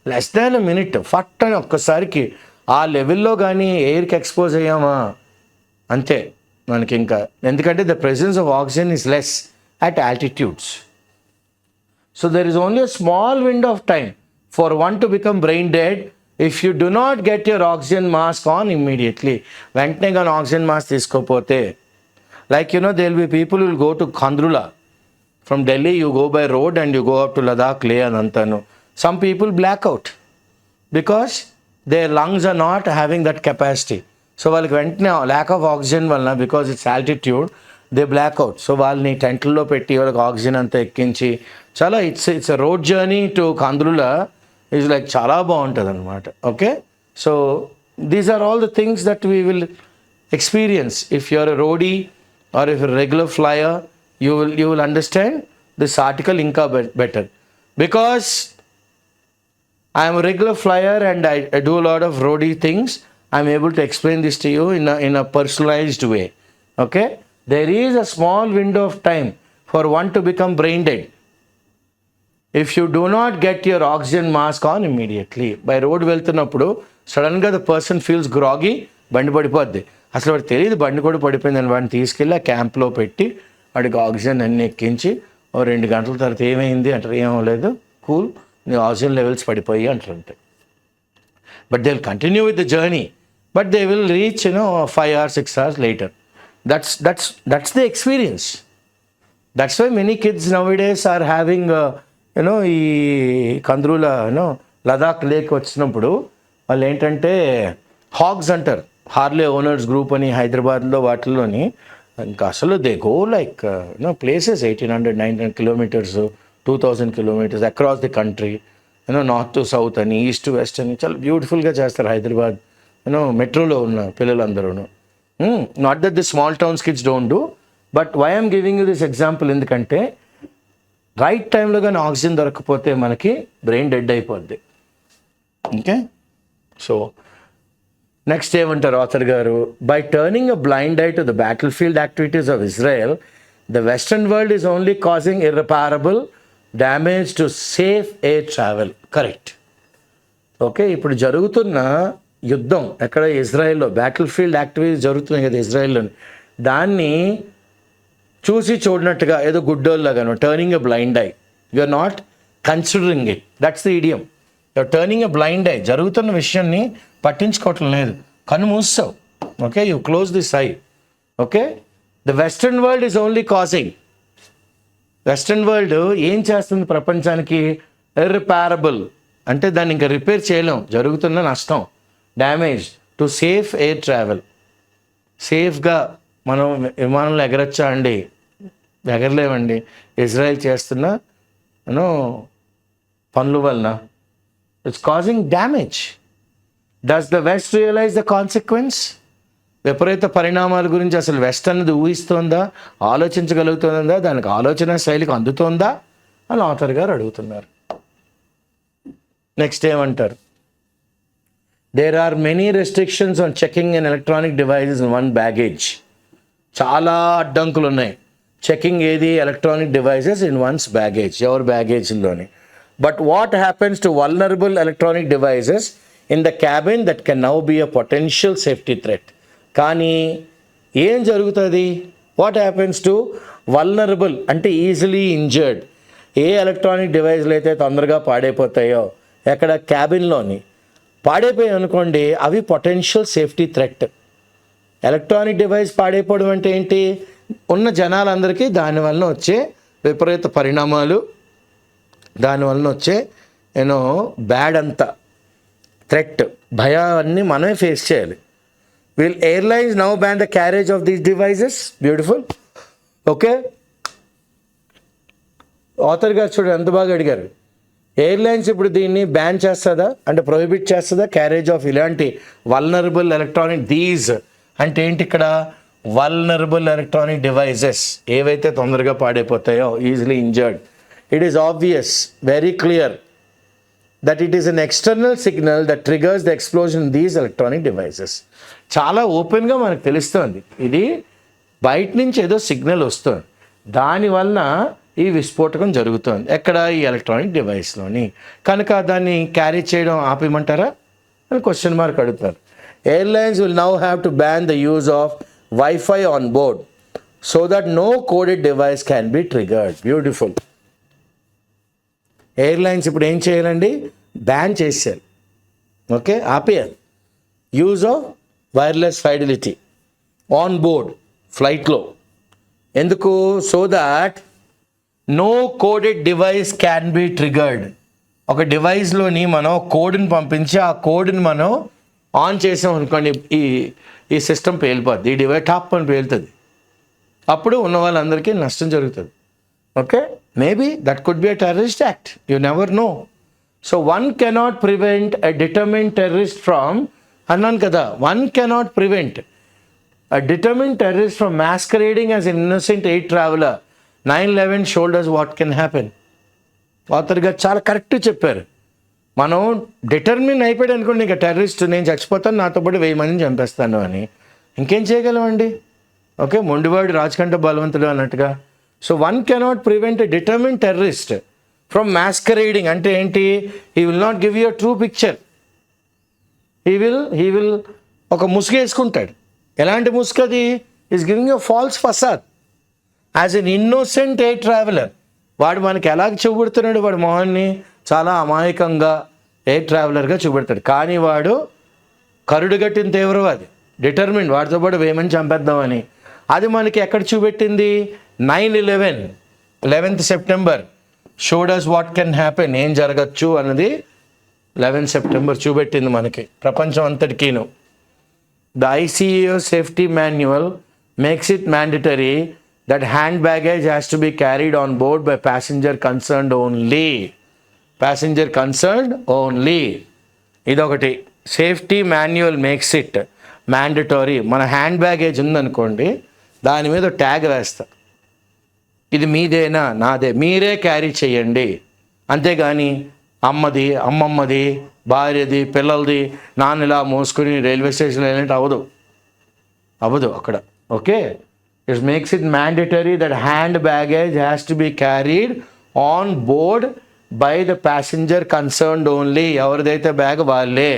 Speaker 1: less than a minute. ఫట్ అని ఒక్కసారికి ఆ లెవెల్లో కానీ ఎయిర్కి ఎక్స్పోజ్ అయ్యామా అంతే మనకి ఇంకా. ఎందుకంటే the presence of oxygen is less at altitudes. So there is only a small window of time for one to become brain dead if you do not get your oxygen mask on immediately. వెంటనే కానీ oxygen mask తీసుకోకపోతే, like there will be people who will go to Khandrula. From Delhi you go by road and you go up to Ladakh, Leh and Antanu. Some people black out because their lungs are not having that capacity. So వాళ్ళకి వెంటనే lack of oxygen వలన, because it's altitude, they black out. So వాళ్ళని టెంట్లలో పెట్టి వాళ్ళకి oxygen అంతా ఎక్కించి చాలా it's a road journey to Khandrula is like చాలా బాగుంటుంది అనమాట. Okay, so these are all the things that we will experience. If you are a roadie or if regular flyer, you will understand this article ఇంకా better. Because I'm a regular flyer and I do lot of roadie things. I'm able to explain this to you in a personalised way. Okay, there is a small window of time for one to become brain dead if you do not get your oxygen mask on immediately. By road వెళ్తున్నప్పుడు సడన్గా the person feels గ్రాగీ, బండి పడిపోద్ది. అసలు వాడికి తెలియదు బండి కూడా పడిపోయిందని. వాడిని తీసుకెళ్ళి ఆ క్యాంప్లో పెట్టి వాడికి ఆక్సిజన్ అన్నీ ఎక్కించి 2 గంటల తర్వాత ఏమైంది అంటారు, ఏమవలేదు, కూల్, నీ ఆక్సిజన్ లెవెల్స్ పడిపోయి అంటారు అంతే. But they will continue with the journey, but they will reach 5 hours 6 hours later. That's the experience. That's why many kids nowadays are having ఈ కంద్రూలా లదాఖ్ లేక్ వచ్చినప్పుడు వాళ్ళు ఏంటంటే హాగ్స్ అంటారు. హార్లే ఓనర్స్ గ్రూప్ అని హైదరాబాద్లో వాటిల్లోని ఇంకా అసలు they go like places 1800-1900 kilometers, 2000 kilometers across the country, north to south అని, ఈస్ట్ టు వెస్ట్ అని చాలా బ్యూటిఫుల్గా చేస్తారు హైదరాబాద్ మెట్రోలో ఉన్న పిల్లలందరూ. Not that the small towns kids don't do, but why I'm giving you this example ఎందుకంటే రైట్ టైంలో కానీ ఆక్సిజన్ దొరకకపోతే మనకి బ్రెయిన్ డెడ్ అయిపోద్ది. ఓకే, సో నెక్స్ట్ ఏమంటారు ఆథర్ గారు? By turning a blind eye to the battle field activities of Israel, the western world is only causing irreparable damage to safe air travel. Correct. Okay, ఇప్పుడు జరుగుతున్న యుద్ధం ఎక్కడ? ఇజ్రాయెల్లో battle field activities జరుగుతున్నాయి కదా ఇజ్రాయెల్లోని. దాన్ని చూసి చూడనట్టుగా ఏదో గుడ్డోళ్ళగాను, turning a blind eye. You are not considering it. That's the idiom. You are turning a blind eye. జరుగుతున్న విషయాన్ని పట్టించుకోవటం లేదు, కన్ను మూస్తావు. Okay, you close this eye. Okay, the western world is only causing. Western world ఏం చేస్తుంది ప్రపంచానికి? Irreparable అంటే దాన్ని ఇంకా రిపేర్ చేయలేం, జరుగుతున్న నష్టం, damage to safe air travel. సేఫ్గా మనం విమానంలో ఎగరొచ్చా అండి? ఎగరలేమండి. ఇజ్రాయెల్ చేస్తున్న పనుల వలన it's causing damage. Does the West realise the consequence? విపరీత పరిణామాల గురించి అసలు వెస్ట్ అన్నది ఊహిస్తోందా, ఆలోచించగలుగుతుందా, దానికి ఆలోచన శైలికి అందుతోందా అని ఆథర్ గారు అడుగుతున్నారు. నెక్స్ట్ ఏమంటారు? There are many restrictions on checking and electronic devices in one baggage. చాలా అడ్డంకులు ఉన్నాయి చెకింగ్ ఏది? Electronic devices in one's baggage, ఎవరి బ్యాగేజ్లోని. But what happens to vulnerable electronic devices in the cabin that can now be a potential safety threat. కానీ ఏం జరుగుతుంది? What happens to vulnerable అంటే ఈజీలీ ఇంజర్డ్. ఏ ఎలక్ట్రానిక్ డివైజ్లు అయితే తొందరగా పాడైపోతాయో, ఎక్కడ క్యాబిన్లోని పాడైపోయాయి అనుకోండి, అవి potential safety threat. Electronic device పాడైపోవడం అంటే ఏంటి? ఉన్న జనాలందరికీ దానివల్ల వచ్చే విపరీత పరిణామాలు, దానివల్ల వచ్చే బ్యాడ్ అంతా థ్రెట్, భయాన్ని మనమే ఫేస్ చేయాలి. Will airlines now ban the carriage of these devices? Beautiful. Okay. Author గారు చూడండి ఎంత బాగా అడిగారు. ఎయిర్లైన్స్ ఇప్పుడు దీన్ని బ్యాన్ చేస్తుందా అంటే ప్రొహిబిట్ చేస్తుందా? క్యారేజ్ ఆఫ్ ఇలాంటి వల్నరబుల్ ఎలక్ట్రానిక్, దీస్ అంటే ఏంటి ఇక్కడ? వల్నరబుల్ ఎలక్ట్రానిక్ డివైజెస్ ఏవైతే తొందరగా పాడైపోతాయో, easily injured. It is obvious, very clear that it is an external signal that triggers the explosion in these electronic devices. చాలా ఓపెన్గా మనకు తెలుస్తుంది, ఇది బయట నుంచి ఏదో సిగ్నల్ వస్తుంది, దానివల్ల ఈ విస్ఫోటకం జరుగుతుంది. ఎక్కడ? ఈ ఎలక్ట్రానిక్ డివైస్లోని. కనుక దాన్ని క్యారీ చేయడం ఆపేయమంటారా అని క్వశ్చన్ మార్క్ అడుగుతారు. Airlines will now have to ban the use of wifi on board so that no coded device can be triggered. Beautiful. Airlines ఇప్పుడు ఏం చేయాలండి? బ్యాన్ చేశారు. ఓకే, ఆపేయాలి use of wireless fidelity on board ఫ్లైట్లో. ఎందుకు? So that no coded device can be triggered. ఒక డివైస్లోని మనం కోడ్ని పంపించి ఆ కోడ్ని మనం ఆన్ చేసాం అనుకోండి, ఈ సిస్టమ్ పేలిపోద్ది, ఈ డివైస్ టాప్ అని పేలుతుంది. అప్పుడు ఉన్న వాళ్ళందరికీ నష్టం జరుగుతుంది. Okay, maybe that could be a terrorist act. You never know. So one cannot prevent a determined terrorist from, annan kada, one cannot prevent a determined terrorist from masquerading as an innocent air traveler. 9/11 showed us what can happen. Author గారు చాలా correct చెప్పారు. మనం determine అయిపోయాడు అనుకోండి, ఇంకా terrorist నేను చచ్చిపోతాను, నాతో పాటు 1000 మందిని చంపేస్తాను అని, ఇంకేం చేయగలమండి? ఓకే, మొండివాడు రాజకంట బలవంతుడు అన్నట్టుగా. So one cannot prevent a determined terrorist from masquerading. అంటే ఏంటి? He will not give you a true picture. He will ఒక ముసుగు వేసుకుంటాడు. ఎలాంటి ముసుగు అది? Is giving you false facade as an innocent air traveller. వాడు మనకి ఎలాగ చూపెడుతున్నాడు? వాడు మొహాన్ని చాలా అమాయకంగా ఎయిర్ ట్రావెలర్గా చూపెడతాడు, కానీ వాడు కరుడుగట్టిన తీవ్రవాది, డిటర్మిన్, వాడితో పాటు 1000 మంది చంపేద్దామని. అది మనకి ఎక్కడ చూపెట్టింది? 9/11 11th September showed us what can happen, ఏం జరగచ్చు అన్నది 11th September చూపెట్టింది మనకి, ప్రపంచం అంతటికీను. The ICAO safety manual makes it mandatory that hand baggage has to be carried on board by passenger concerned only. Passenger concerned only, ఇదొకటి. Safety manual makes it mandatory. మన hand baggage ఉందనుకోండి, దాని మీద tag వేస్తా, ఇది మీదేనా, నాదే, మీరే క్యారీ చేయండి. అంతేగాని అమ్మది, అమ్మమ్మది, భార్యది, పిల్లలది నాన్న ఇలా మోసుకుని రైల్వే స్టేషన్లో వెళ్ళినట్టు అవ్వదు అక్కడ. Okay, it makes it mandatory that hand baggage has to be carried on board by the passenger concerned only. ఎవరిదైతే బ్యాగ్ వాళ్ళే.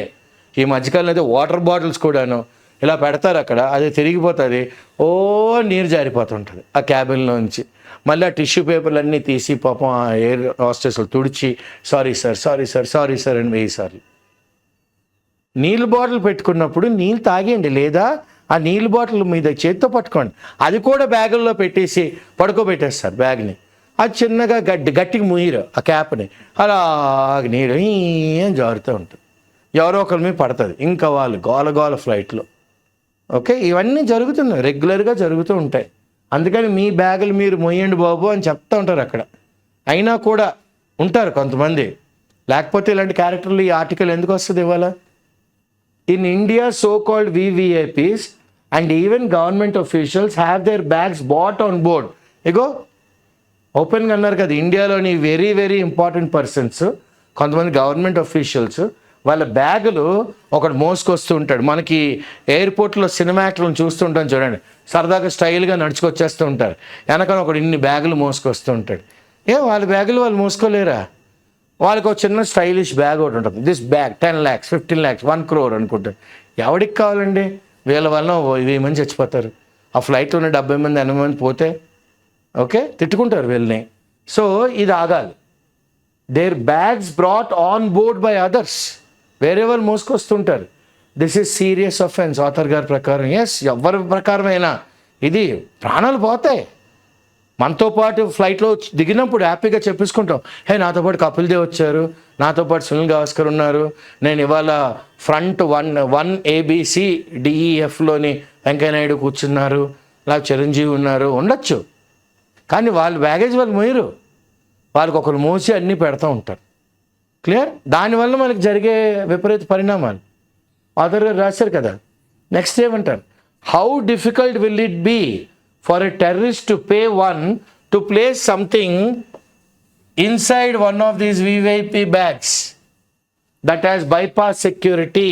Speaker 1: ఈ మధ్యకాలంలో అయితే వాటర్ బాటిల్స్ కూడాను ఇలా పెడతారు అక్కడ, అది తిరిగిపోతుంది, ఓ నీరు జారిపోతుంటుంది ఆ క్యాబిన్లోంచి. మళ్ళీ ఆ టిష్యూ పేపర్లు అన్నీ తీసి పాపం ఆ ఎయిర్ హాస్టెస్లు తుడిచి సారీ సార్ అని 1000 సార్లు. నీళ్ళు బాటిల్ పెట్టుకున్నప్పుడు నీళ్ళు తాగేయండి, లేదా ఆ నీళ్ళు బాటిల్ మీద చేత్తో పట్టుకోండి. అది కూడా బ్యాగుల్లో పెట్టేసి పడుకోబెట్టేస్తారు బ్యాగ్ని. అది చిన్నగా గట్టిగా ముయ్యరు ఆ క్యాప్ని, అలా నీళ్ళు ఏం జారుతూ ఉంటుంది, ఎవరో ఒకరి మీద పడుతుంది, ఇంకా వాళ్ళు గోల ఫ్లైట్లో. ఓకే, ఇవన్నీ జరుగుతున్నాయి, రెగ్యులర్గా జరుగుతూ ఉంటాయి. అందుకని మీ బ్యాగులు మీరు మొయ్యండి బాబు అని చెప్తూ ఉంటారు అక్కడ. అయినా కూడా ఉంటారు కొంతమంది, లేకపోతే ఇలాంటి క్యారెక్టర్లు ఈ ఆర్టికల్ ఎందుకు వస్తుంది ఇవాళ? In India, so-called VVIPs and even government officials have their bags bought on board. ఇగో ఓపెన్గా అన్నారు కదా, ఇండియాలోని వెరీ ఇంపార్టెంట్ పర్సన్స్, కొంతమంది గవర్నమెంట్ అఫీషియల్స్ వాళ్ళ బ్యాగులు ఒకడు మోసుకొస్తూ ఉంటాడు. మనకి ఎయిర్పోర్ట్లో సినిమా యాక్టర్లను చూస్తుంటాం చూడండి, సరదాగా స్టైల్గా నడుచుకొచ్చేస్తూ ఉంటారు, వెనకన ఒకడు ఇన్ని బ్యాగులు మోసుకొస్తూ ఉంటాడు. వాళ్ళ బ్యాగులు వాళ్ళు మోసుకోలేరా? వాళ్ళకి ఒక చిన్న స్టైలిష్ బ్యాగ్ ఒకటి ఉంటుంది, this bag 10 lakhs 15 lakhs 1 crore అనుకుంటారు. ఎవరికి కావాలండి? వీళ్ళ వల్ల 1000 మంది చచ్చిపోతారు, ఆ ఫ్లైట్లో ఉన్న 70 మంది 80 మంది పోతే ఓకే తిట్టుకుంటారు వీళ్ళని. సో ఇది ఆగాలి. Their bags brought on board by others, వేరే వాళ్ళు మోసుకొస్తుంటారు. This is serious offence author గారి ప్రకారం. ఎస్, ఎవరి ప్రకారమైనా ఇది ప్రాణాలు పోతాయి. మనతో పాటు ఫ్లైట్లో దిగినప్పుడు హ్యాపీగా చెప్పేసుకుంటాం, నాతో పాటు కపిల్ దేవ్ వచ్చారు, నాతో పాటు సునీల్ గవాస్కర్ ఉన్నారు, నేను ఇవాళ ఫ్రంట్ 1 ABCDEFలోని వెంకయ్యనాయుడు కూర్చున్నారు, నాకు చిరంజీవి ఉన్నారు, ఉండొచ్చు. కానీ వాళ్ళ బ్యాగేజ్ వాళ్ళు మోయరు, వాళ్ళకి ఒకరు మోసి అన్నీ పెడతా ఉంటారు. క్లియర్? దానివల్ల మనకి జరిగే విపరీత పరిణామాలు ఆథర్ గారు రాశారు కదా. నెక్స్ట్ ఏమంటారు? How difficult will it be for a terrorist to pay one to place something inside one of these VVIP bags that has bypass security.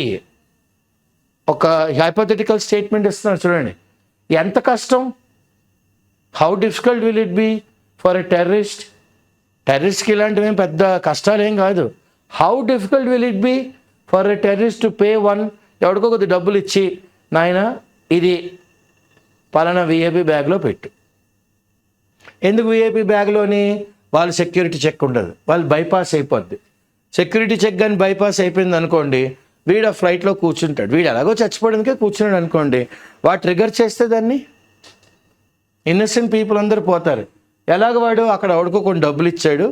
Speaker 1: ఒక హైపోథెటికల్ స్టేట్మెంట్ ఇస్తున్నారు చూడండి, ఎంత కష్టం. How difficult will it be for a టెర్రరిస్ట్కి ఇలాంటివి పెద్ద కష్టాలు ఏం కాదు. How difficult will it be for a terrorist to pay one, ఎవరికో కొద్ది డబ్బులు ఇచ్చి, నాయన ఇది పలానా విఐపి బ్యాగ్లో పెట్టు. ఎందుకు విఐపి బ్యాగ్లోని? వాళ్ళు సెక్యూరిటీ చెక్ ఉండదు, వాళ్ళు బైపాస్ అయిపోద్ది. సెక్యూరిటీ చెక్ కానీ బైపాస్ అయిపోయింది అనుకోండి, వీడు ఆ ఫ్లైట్లో కూర్చుంటాడు, వీడు ఎలాగో చచ్చిపోవడానికే కూర్చున్నాడు అనుకోండి, వాడు ట్రిగర్ చేస్తే దాన్ని ఇన్నసెంట్ పీపుల్ అందరూ పోతారు. ఎలాగ వాడు అక్కడ ఎవడికో కొన్ని డబ్బులు ఇచ్చాడు,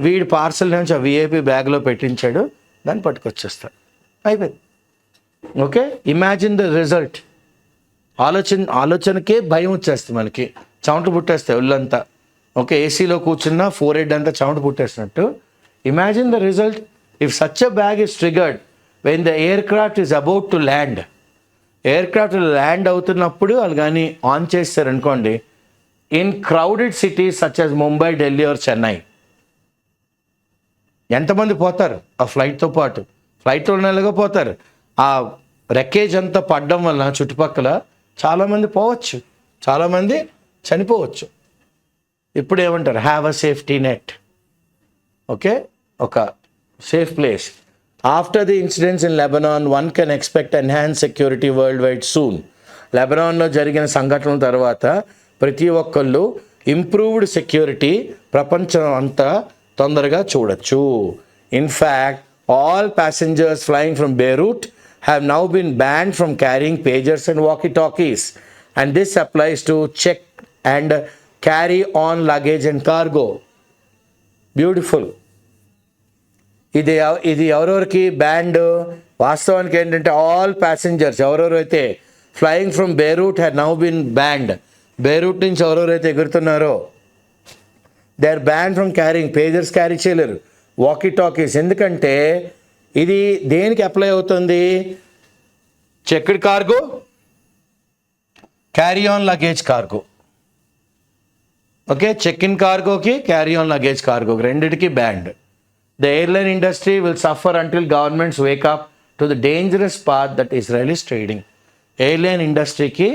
Speaker 1: వీడి పార్సల్ నుంచి ఆ విఐపి బ్యాగ్లో పెట్టించాడు, దాన్ని పట్టుకొచ్చేస్తాడు, అయిపోయింది. Okay, imagine the result. ఆలోచనకే భయం వచ్చేస్తుంది మనకి, చెమట పుట్టేస్తాయి ఒళ్ళంతా. ఓకే, ఏసీలో కూర్చున్నా ఫోర్హెడ్ అంతా చెమట పుట్టేసినట్టు. Imagine the result if such a bag is triggered when the aircraft is about to land. Aircraft land అవుతున్నప్పుడు వాళ్ళు కానీ ఆన్ చేస్తారనుకోండి, in crowded cities such as Mumbai, Delhi or Chennai, ఎంతమంది పోతారు ఆ ఫ్లైట్తో పాటు? ఫ్లైట్లో ఉన్నలాగా పోతారు. ఆ రెక్కేజ్ అంతా పడడం వల్ల చుట్టుపక్కల చాలామంది పోవచ్చు, చాలామంది చనిపోవచ్చు. ఇప్పుడు ఏమంటారు? Have a safety net. Okay, ఒక safe place. After the incidents in Lebanon one can expect enhance security world wide soon. లెబనాన్లో జరిగిన సంఘటనల తర్వాత ప్రతి ఒక్కళ్ళు ఇంప్రూవ్డ్ సెక్యూరిటీ ప్రపంచం అంతా తొందరగా చూడొచ్చు. In fact all passengers flying from Beirut have now been banned from carrying pagers and walkie-talkies, and this applies to check and carry on luggage and cargo. Beautiful. ఇది ఎవరెవరికి బ్యాండ్? వాస్తవానికి ఏంటంటే ఆల్ ప్యాసింజర్స్ ఎవరెవరైతే flying from Beirut had now been banned. Beirut నుంచి ఎవరెవరైతే ఎగురుతున్నారో they are banned from carrying. Pagers carry చేయలేరు, walkie talkies. ఎందుకంటే ఇది దేనికి అప్లై అవుతుంది? Checked cargo, carry on luggage cargo. Okay, check in కార్గోకి, క్యారీ ఆన్ లగేజ్ కార్గోకి, రెండిటికి banned. The airline industry will suffer until governments wake up to the dangerous path that Israel is treading. Airline ఇండస్ట్రీకి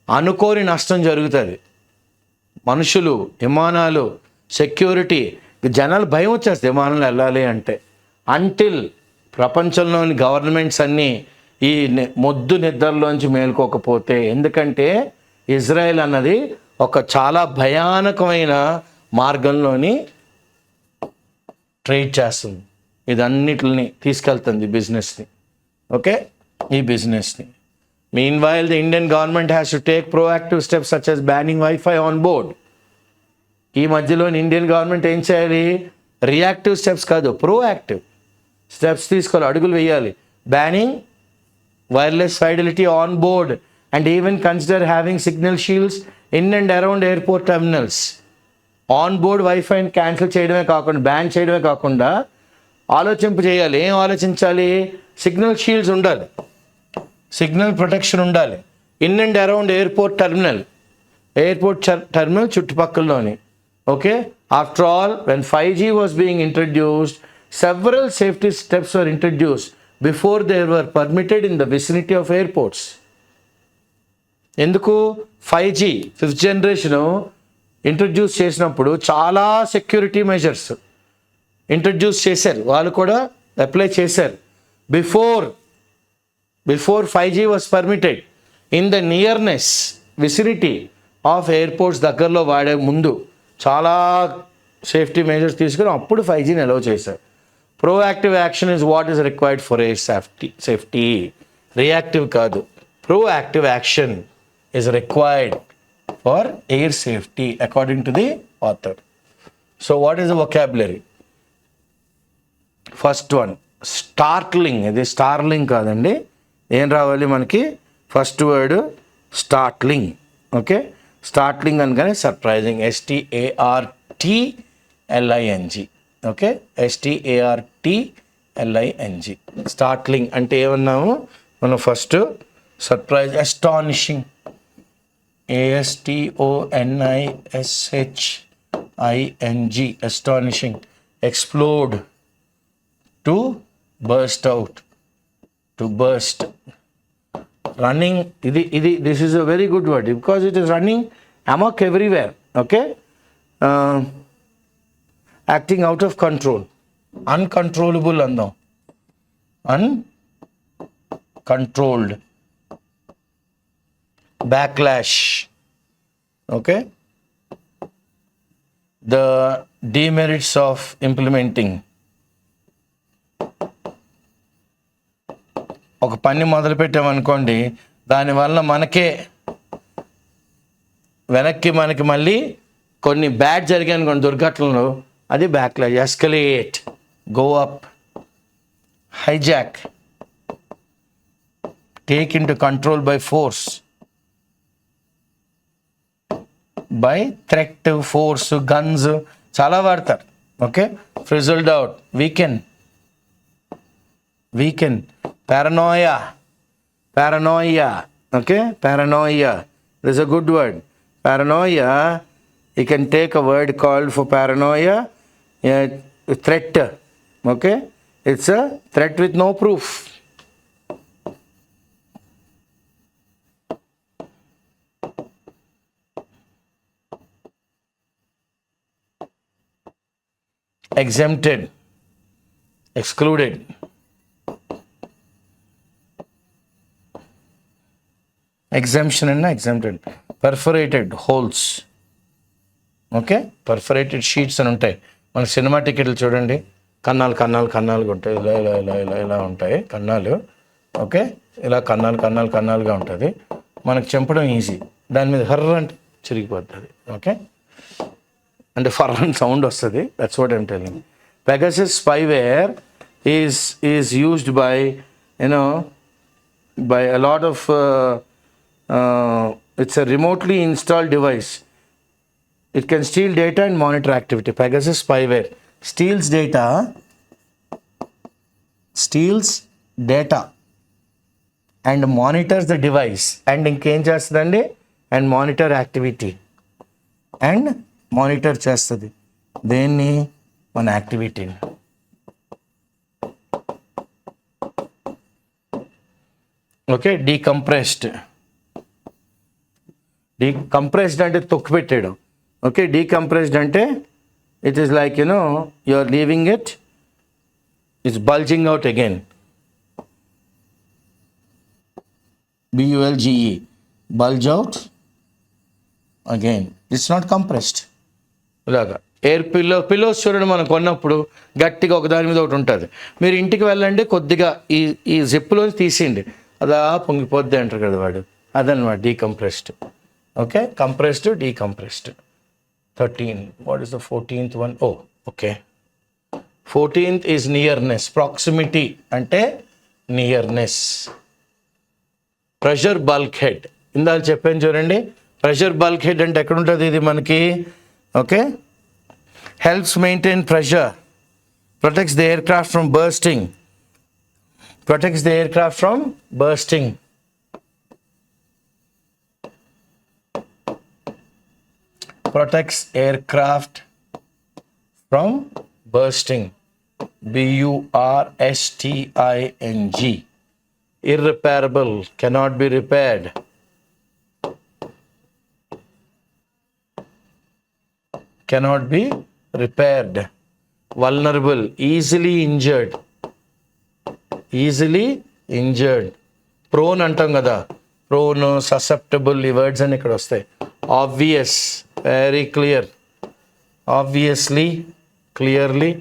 Speaker 1: అనుకోని నష్టం జరుగుతుంది. మనుషులు, విమానాలు, సెక్యూరిటీ, జనాలు భయం వచ్చేస్తుంది విమానాలు వెళ్ళాలి అంటే. అంటిల్ ప్రపంచంలోని గవర్నమెంట్స్ అన్నీ ఈ మొద్దు నిద్రలోంచి మేల్కోకపోతే. ఎందుకంటే ఇజ్రాయెల్ అన్నది ఒక చాలా భయానకమైన మార్గంలోని ట్రేడ్ చేస్తుంది. ఇదన్నిటిని తీసుకెళ్తుంది బిజినెస్ని. ఓకే, ఈ బిజినెస్ని. Meanwhile, the Indian government has to take proactive steps such as banning Wi-Fi on board. ఈ మధ్యలో ఇండియన్ గవర్నమెంట్ ఏం చేయాలి? రియాక్టివ్ స్టెప్స్ కాదు, ప్రోయాక్టివ్ స్టెప్స్ తీసుకోవాలి, అడుగులు వేయాలి. Banning wireless fidelity on board and even consider having signal shields in and around airport terminals. On board వైఫైని cancel చేయడమే కాకుండా, బ్యాన్ చేయడమే కాకుండా ఆలోచింపు చేయాలి. ఏం ఆలోచించాలి? సిగ్నల్ షీల్డ్స్ ఉండాలి, సిగ్నల్ ప్రొటెక్షన్ ఉండాలి. In and around airport terminal చుట్టుపక్కలలోని. Okay, after all when 5G was being introduced, several safety steps were introduced before they were permitted in the vicinity of airports. ఎందుకు? 5G 5th generation introduce చేసినప్పుడు చాలా security measures introduce చేశారు, వాళ్ళు కూడా apply చేశారు. Before 5G was permitted in the nearness vicinity of airports, దగ్గరలో వాడే ముందు చాలా సేఫ్టీ మెజర్స్ తీసుకుని అప్పుడు 5Gని అలౌ చేశారు. Proactive action is what is required for air safety. Reactive కాదు, proactive action is required for air safety according to the author. So what is the vocabulary? First one, startling. ఇది starling కాదండి. ఏం రావాలి మనకి? First word startling. Okay, startling అనగానే surprising, STARTLING. Okay, STARTLING. Startling అంటే ఏమన్నాము మనం? First surprise, astonishing, ASTONISHING, astonishing. Explode, to burst out, to burst. Running, ఇది this is a very good word because it is running amok everywhere. Okay, acting out of control, uncontrollable అందాం, uncontrolled. Backlash. Okay, the demerits of implementing. ఒక పని మొదలుపెట్టామనుకోండి, దానివల్ల మనకి మళ్ళీ కొన్ని bad జరిగాయి అనుకోండి దుర్ఘటనలు, అది backlash. Escalate, go up. Hijack, take in to control by force, by threat, force, guns చాలా వాడతారు. Okay, frizzled out, weaken. Paranoia. Okay, paranoia is a good word. Paranoia, you can take a word called for paranoia, threat. Okay, it's a threat with no proof. Exempted, excluded. Exemption and exempted. Perforated holes. Okay, perforated sheets అని ఉంటాయి. మన cinema టికెట్లు చూడండి, కన్నాలుగా ఉంటాయి, ఇలా ఉంటాయి కన్నాలు. Okay, ఇలా కన్నాలుగా ఉంటుంది. మనకు చెంపడం ఈజీ, దాని మీద హర్ర అంటే చిరిగిపోతుంది. ఓకే, అంటే ఫర్ అని సౌండ్ వస్తుంది. That's what I'm telling. Pegasus spyware is used by a lot of it's a remotely installed device. It can steal data and monitor activity. Pegasus spyware steals data and monitors the device. And ఇంకేం చేస్తుందండి? And monitor activity, and monitor చేస్తుంది దేన్ని? మన యాక్టివిటీని. Okay, decompressed అంటే తొక్కిపెట్టాడు. Okay, decompressed అంటే it is like you are leaving it's bulging out again. BULGE, bulge out, again it's not compressed. ఇలాగా air pillows చూడండి, మనం కొన్నప్పుడు గట్టిగా ఒకదాని మీద ఒకటి ఉంటుంది. మీరు ఇంటికి వెళ్ళండి, కొద్దిగా ఈ జిప్లో తీసేయండి, అదా పొంగిపోద్ది అంటారు కదా వాడు, అదనమాట decompressed. Okay, compressed, decompressed. 13. What is the 14th one? Oh okay, 14th is nearness. Proximity అంటే నియర్నెస్. ప్రెషర్ బల్క్ హెడ్ ఇందాక చెప్పాను చూడండి. ప్రెషర్ బల్క్ హెడ్ అంటే ఎక్కడ ఉంటుంది ఇది మనకి? Okay, helps maintain pressure, protects the aircraft from bursting, protects the aircraft from bursting. Protects aircraft from bursting. BURSTING. Irreparable, cannot be repaired. Cannot be repaired. Vulnerable, easily injured. Easily injured. Prone అంటాం కదా, prone, susceptible, ఈ words అన్ని ఇక్కడ వస్తాయి. Obvious, very clear. Obviously, clearly.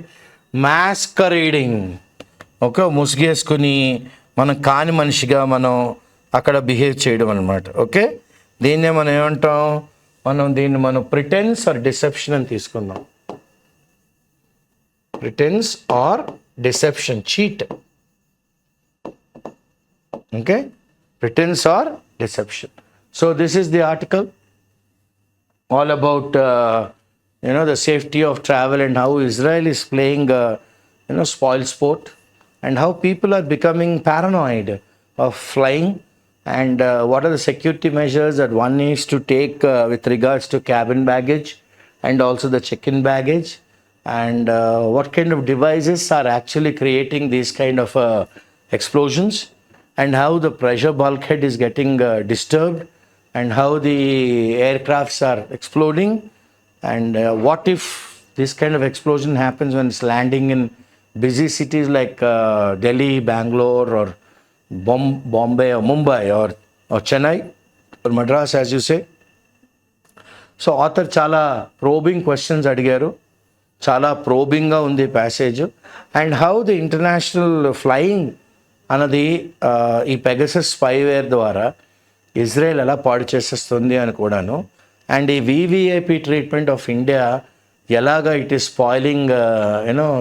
Speaker 1: Masquerading, ఒక ముసుగేసుకుని మనం కాని మనిషిగా మనం అక్కడ బిహేవ్ చేయడం అనమాట. ఓకే, దీన్నే మనం ఏమంటాం? దీన్ని మనం ప్రిటెన్స్ ఆర్ డిసెప్షన్ అని తీసుకుందాం. Pretence or deception, cheat. Okay, pretence or deception. So this is the article all about the safety of travel and how Israel is playing spoil sport, and how people are becoming paranoid of flying, and what are the security measures that one needs to take with regards to cabin baggage and also the check-in baggage, and what kind of devices are actually creating these kind of explosions, and how the pressure bulkhead is getting disturbed, and how the aircrafts are exploding, and what if this kind of explosion happens when it's landing in busy cities like Delhi, Bangalore, or Bombay, or Mumbai, or Chennai, or Madras, as you say. So author చాలా probing questions అడిగారు, చాలా probingగా ఉంది passage. And how the international flying అన్నది ఈ Pegasus spyware ద్వారా Israel ఎలా పాడు చేసేస్తుంది అని కూడాను, అండ్ ఈ వివిఐపి ట్రీట్మెంట్ ఆఫ్ ఇండియా ఎలాగా it is spoiling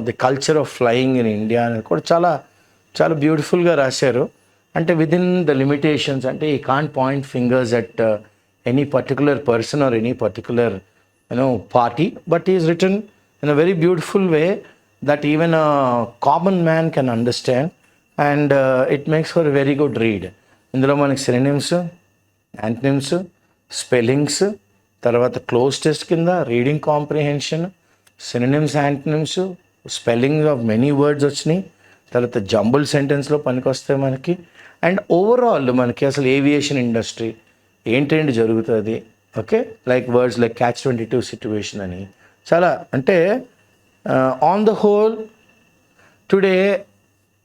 Speaker 1: the culture of flying in India అని కూడా చాలా చాలా బ్యూటిఫుల్గా రాశారు. అంటే విదిన్ ద లిమిటేషన్స్, అంటే ఈ can't point fingers at any particular person or any particular party, but he is written in a very beautiful way that even a common man can understand, and it makes for a very good read. ఇందులో మనకి synonyms, antonyms, spellings, తర్వాత cloze test కింద reading comprehension, synonyms, antonyms, spelling of many words వచ్చినాయి. తర్వాత jumble సెంటెన్స్లో పనికొస్తాయి మనకి. And overall మనకి అసలు ఏవియేషన్ ఇండస్ట్రీ ఏంటంటే జరుగుతుంది. Okay, like words like catch-22 situation అని చాలా, అంటే on the whole today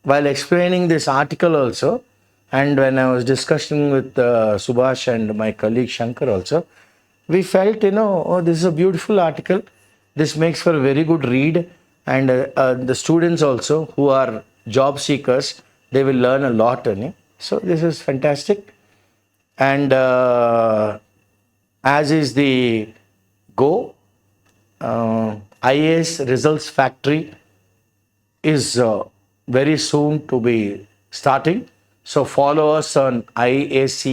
Speaker 1: while explaining this article also, and when I was discussing with Subhash and my colleague Shankar also, we felt oh, this is a beautiful article, this makes for a very good read, and the students also who are job seekers, they will learn a lot. So this is fantastic. And as is the go, IAS results factory is very soon to be starting. So follow us on IACE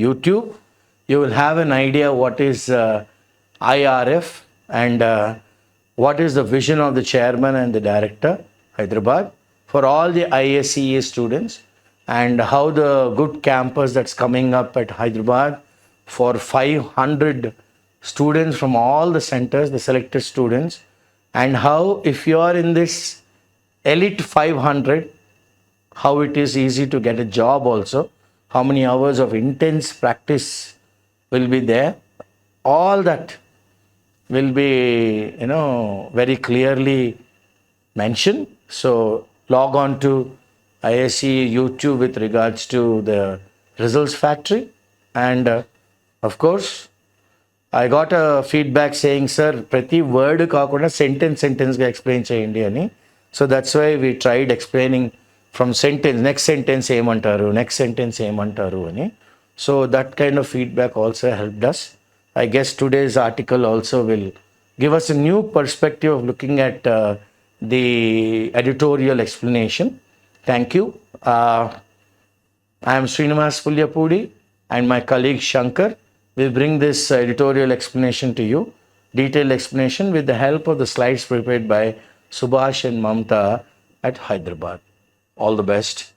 Speaker 1: YouTube. You will have an idea what is IRF, and what is the vision of the chairman and the director, Hyderabad, for all the IACE students, and how the good campus that's coming up at Hyderabad for 500 students from all the centers, the selected students, and how if you are in this elite 500, how it is easy to get a job also, how many hours of intense practice will be there. All that will be very clearly mentioned. So log on to ISC YouTube with regards to the results factory, and of course I got a feedback saying, sir, prati word kaakunda sentence ga explain cheyandi ani. So that's why we tried explaining from sentence, next sentence ఏమంటారు అని. So that kind of feedback also helped us. I guess today's article also will give us a new perspective of looking at the editorial explanation. Thank you. I am Srinivas Pulyapudi and my colleague Shankar will bring this editorial explanation to you, detailed explanation with the help of the slides prepared by Subhash and Mamta at Hyderabad. All the best.